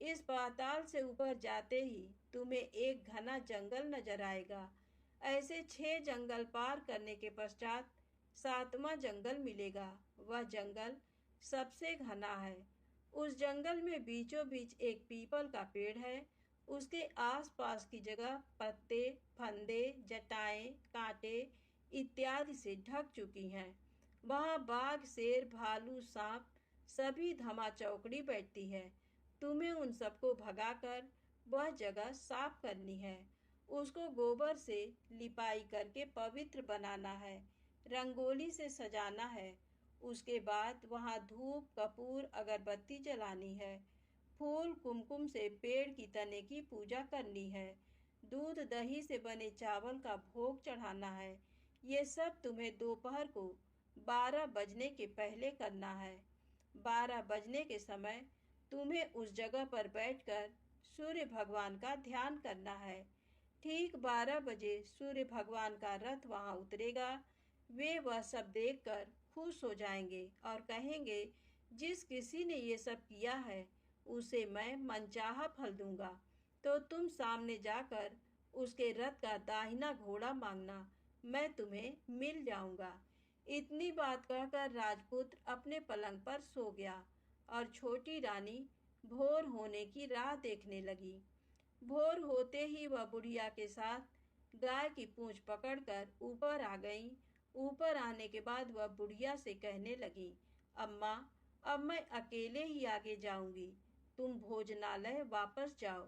इस पाताल से ऊपर जाते ही तुम्हें एक घना जंगल नजर आएगा। ऐसे 6 जंगल पार करने के पश्चात 7वां जंगल मिलेगा। वह जंगल सबसे घना है। उस जंगल में बीचों बीच एक पीपल का पेड़ है। उसके आसपास की जगह पत्ते, फंदे, जटाएं, कांटे इत्यादि से ढक चुकी हैं। वहाँ बाघ, शेर, भालू, सांप सभी धमा चौकड़ी बैठती है। तुम्हें उन सबको भगाकर वह जगह साफ करनी है। उसको गोबर से लिपाई करके पवित्र बनाना है, रंगोली से सजाना है। उसके बाद वहाँ धूप, कपूर, अगरबत्ती जलानी है। फूल कुमकुम से पेड़ की तने की पूजा करनी है। दूध दही से बने चावल का भोग चढ़ाना है। ये सब तुम्हें दोपहर को 12 बजने के पहले करना है। 12 बजने के समय तुम्हें उस जगह पर बैठकर सूर्य भगवान का ध्यान करना है। ठीक 12 बजे सूर्य भगवान का रथ वहां उतरेगा। वे वह सब देखकर खुश हो जाएंगे और कहेंगे, जिस किसी ने ये सब किया है उसे मैं मनचाहा फल दूंगा। तो तुम सामने जाकर उसके रथ का दाहिना घोड़ा मांगना, मैं तुम्हें मिल जाऊंगा। इतनी बात कहकर राजपुत्र अपने पलंग पर सो गया और छोटी रानी भोर होने की राह देखने लगी। भोर होते ही वह बुढ़िया के साथ गाय की पूंछ पकड़कर ऊपर आ गई। ऊपर आने के बाद वह बुढ़िया से कहने लगी, अम्मा, अब मैं अकेले ही आगे जाऊंगी, तुम भोजनालय वापस जाओ।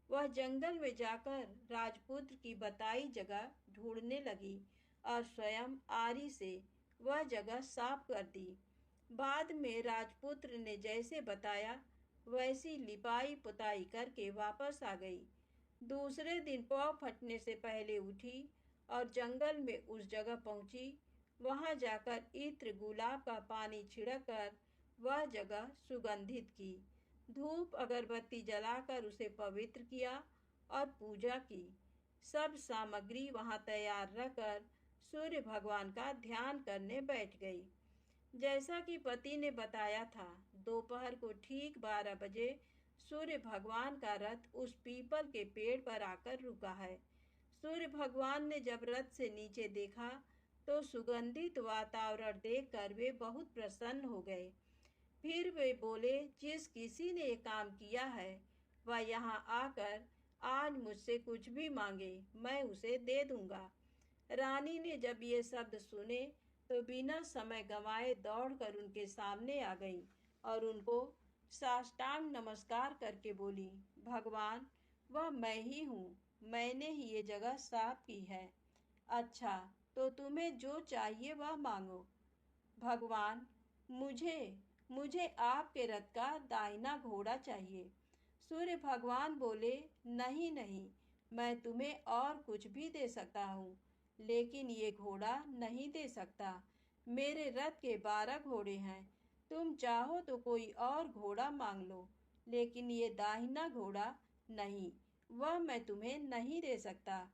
वह जंगल में जाकर राजपुत्र की बताई जगह ढूंढने लगी और स्वयं आरी से वह जगह साफ कर दी। बाद में राजपुत्र ने जैसे बताया वैसी लिपाई पुताई करके वापस आ गई। दूसरे दिन पौ फटने से पहले उठी और जंगल में उस जगह पहुंची। वहां जाकर इत्र, गुलाब का पानी छिड़ककर वह जगह सुगंधित की। धूप अगरबत्ती जलाकर उसे पवित्र किया और पूजा की। सब सामग्री वहां तैयार रखकर सूर्य भगवान का ध्यान करने बैठ गई। जैसा कि पति ने बताया था, दोपहर को ठीक 12 बजे सूर्य भगवान का रथ उस पीपल के पेड़ पर आकर रुका है। सूर्य भगवान ने जब रथ से नीचे देखा तो सुगंधित वातावरण देखकर वे बहुत प्रसन्न हो गए। फिर वे बोले, जिस किसी ने ये काम किया है वह यहाँ आकर आज मुझसे कुछ भी मांगे, मैं उसे दे दूंगा। रानी ने जब ये शब्द सुने तो बिना समय गंवाए दौड़कर उनके सामने आ गई और उनको साष्टांग नमस्कार करके बोली, भगवान, वह मैं ही हूँ, मैंने ही ये जगह साफ की है। अच्छा, तो तुम्हें जो चाहिए वह मांगो। भगवान, मुझे मुझे आपके रथ का दाहिना घोड़ा चाहिए। सूर्य भगवान बोले, नहीं नहीं, मैं तुम्हें और कुछ भी दे सकता हूँ, लेकिन ये घोड़ा नहीं दे सकता। मेरे रथ के 12 घोड़े हैं। तुम चाहो तो कोई और घोड़ा मांग लो, लेकिन ये दाहिना घोड़ा नहीं, वह मैं तुम्हें नहीं दे सकता।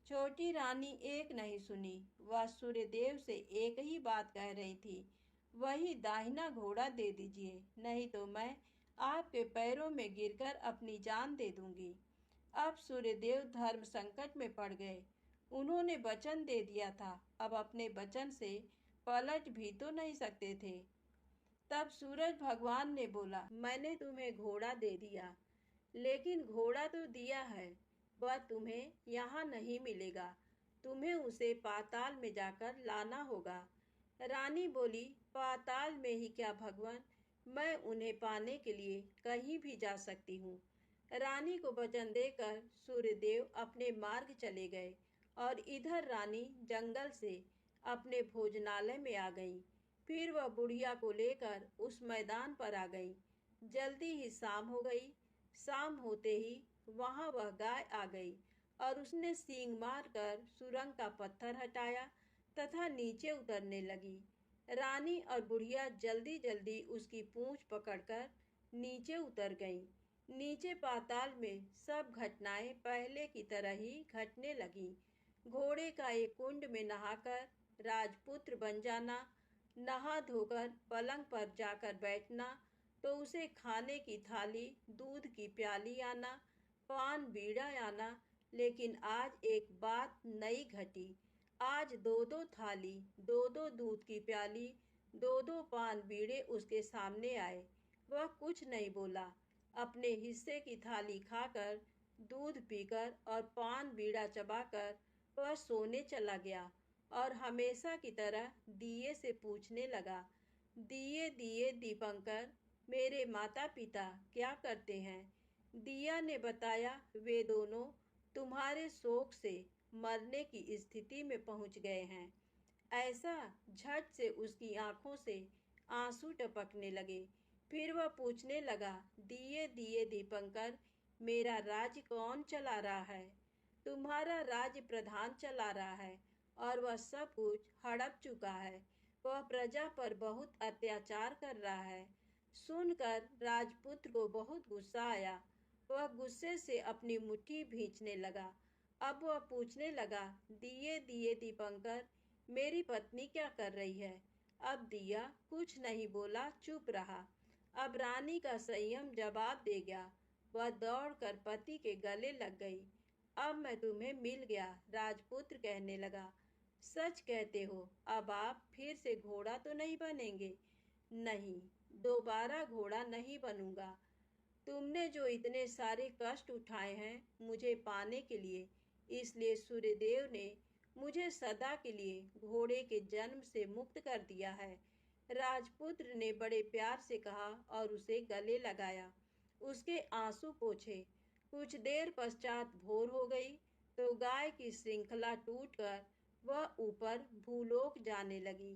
छोटी रानी एक नहीं सुनी। वह सूर्यदेव से एक ही बात कह रही थी, वही दाहिना घोड़ा दे दीजिए, नहीं तो मैं आपके पैरों में गिरकर अपनी जान दे दूंगी। अब सूर्यदेव धर्म संकट में पड़ गए। उन्होंने वचन दे दिया था, अब अपने वचन से पलट भी तो नहीं सकते थे। तब सूरज भगवान ने बोला, मैंने तुम्हें घोड़ा दे दिया, लेकिन घोड़ा तो दिया है, वह तुम्हें यहाँ नहीं मिलेगा। तुम्हें उसे पाताल में जाकर लाना होगा। रानी बोली, पाताल में ही क्या भगवान, मैं उन्हें पाने के लिए कहीं भी जा सकती हूँ। रानी को वचन देकर सूर्यदेव अपने मार्ग चले गए और इधर रानी जंगल से अपने भोजनालय में आ गई। फिर वह बुढ़िया को लेकर उस मैदान पर आ गई। जल्दी ही शाम हो गई। शाम होते ही वहां वह गाय आ गई और उसने सींग मारकर सुरंग का पत्थर हटाया तथा नीचे उतरने लगी। रानी और बुढ़िया जल्दी जल्दी उसकी पूंछ पकड़कर नीचे उतर गईं। नीचे पाताल में सब घटनाएं पहले की तरह ही घटने लगीं। घोड़े का एक कुंड में नहाकर राजपुत्र बन जाना, नहा धोकर पलंग पर जाकर बैठना, तो उसे खाने की थाली, दूध की प्याली आना, पान बीड़ा आना। लेकिन आज एक बात नई घटी। आज दो दो थाली, दो दो दूध की प्याली, दो दो पान बीड़े उसके सामने आए। वह कुछ नहीं बोला। अपने हिस्से की थाली खाकर, दूध पीकर और पान बीड़ा चबाकर वह सोने चला गया और हमेशा की तरह दिए से पूछने लगा, दिए दिए दीपंकर, मेरे माता पिता क्या करते हैं? दिया ने बताया, वे दोनों तुम्हारे शोक से मरने की स्थिति में पहुंच गए हैं। ऐसा झट से उसकी आंखों से आंसू टपकने लगे। फिर वह पूछने लगा, दिए दिए दीपंकर, मेरा राज्य कौन चला रहा है? तुम्हारा राज्य प्रधान चला रहा है और वह सब कुछ हड़प चुका है। वह प्रजा पर बहुत अत्याचार कर रहा है। सुनकर राजपुत्र को बहुत गुस्सा आया। वह गुस्से से अपनी मुट्ठी भींचने लगा। अब वह पूछने लगा, दिए दिए दीपंकर, मेरी पत्नी क्या कर रही है? अब दिया कुछ नहीं बोला, चुप रहा। अब रानी का संयम जवाब दे गया। वह दौड़कर पति के गले लग गई। अब मैं तुम्हें मिल गया, राजपुत्र कहने लगा। सच कहते हो, अब आप फिर से घोड़ा तो नहीं बनेंगे? नहीं, दोबारा घोड़ा नहीं बनूंगा। तुमने जो इतने सारे कष्ट उठाए हैं मुझे पाने के लिए, इसलिए सूर्यदेव ने मुझे सदा के लिए घोड़े के जन्म से मुक्त कर दिया है। राजपुत्र ने बड़े प्यार से कहा और उसे गले लगाया, उसके आंसू पोंछे। कुछ देर पश्चात भोर हो गई तो गाय की श्रृंखला टूटकर वह ऊपर भूलोक जाने लगी।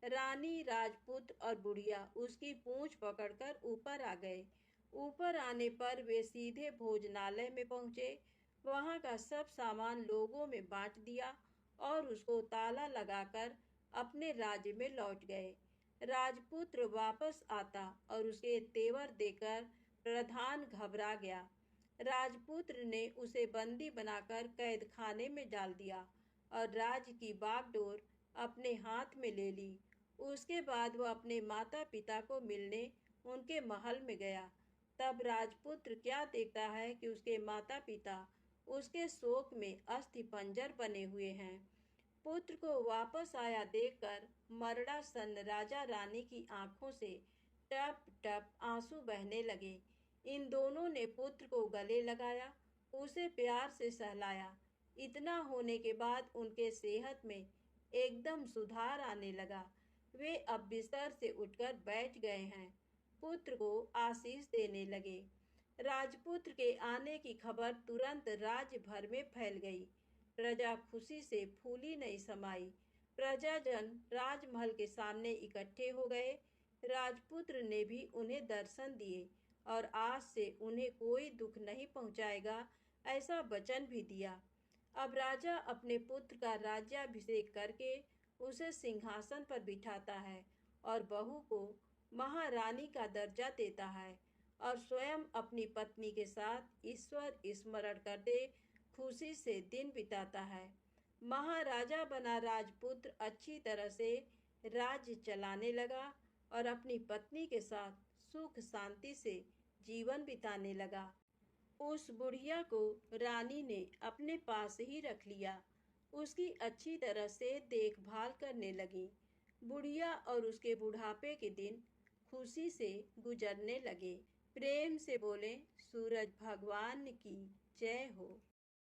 रानी, राजपुत्र और बुढ़िया उसकी पूंछ पकड़कर ऊपर आ गए। ऊपर आने पर वे सीधे भोजनालय में पहुंचे। वहां का सब सामान लोगों में बांट दिया और उसको ताला लगाकर अपने राज्य में लौट गए। राजपुत्र वापस आता और उसके तेवर देकर प्रधान घबरा गया। राजपुत्र ने उसे बंदी बनाकर कैद खाने में डाल दिया और राज्य की बागडोर अपने हाथ में ले ली। उसके बाद वह अपने माता पिता को मिलने उनके महल में गया। तब राजपुत्र क्या देखता है कि उसके माता पिता उसके शोक में अस्थिपंजर बने हुए हैं। पुत्र को वापस आया देखकर मरड़ा सन राजा रानी की आंखों से टप टप आंसू बहने लगे। इन दोनों ने पुत्र को गले लगाया, उसे प्यार से सहलाया। इतना होने के बाद उनके सेहत में एकदम सुधार आने लगा। वे अब बिस्तर से उठकर बैठ गए हैं। पुत्र को आशीष देने लगे। राजपुत्र के आने की खबर तुरंत राज्य भर में फैल गई। प्रजा खुशी से फूली नहीं समाई। प्रजाजन राजमहल के सामने इकट्ठे हो गए। राजपुत्र ने भी उन्हें दर्शन दिए और आज से उन्हें कोई दुख नहीं पहुंचाएगा, ऐसा वचन भी दिया। अब राजा अपने पुत्र का राज्याभिषेक करके उसे सिंहासन पर बिठाता है और बहू को महारानी का दर्जा देता है और स्वयं अपनी पत्नी के साथ ईश्वर स्मरण करते खुशी से दिन बिताता है। महाराजा बना राजपुत्र अच्छी तरह से राज्य चलाने लगा और अपनी पत्नी के साथ सुख शांति से जीवन बिताने लगा। उस बुढ़िया को रानी ने अपने पास ही रख लिया, उसकी अच्छी तरह से देखभाल करने लगी। बुढ़िया और उसके बुढ़ापे के दिन खुशी से गुजरने लगे। प्रेम से बोले सूरज भगवान की जय हो।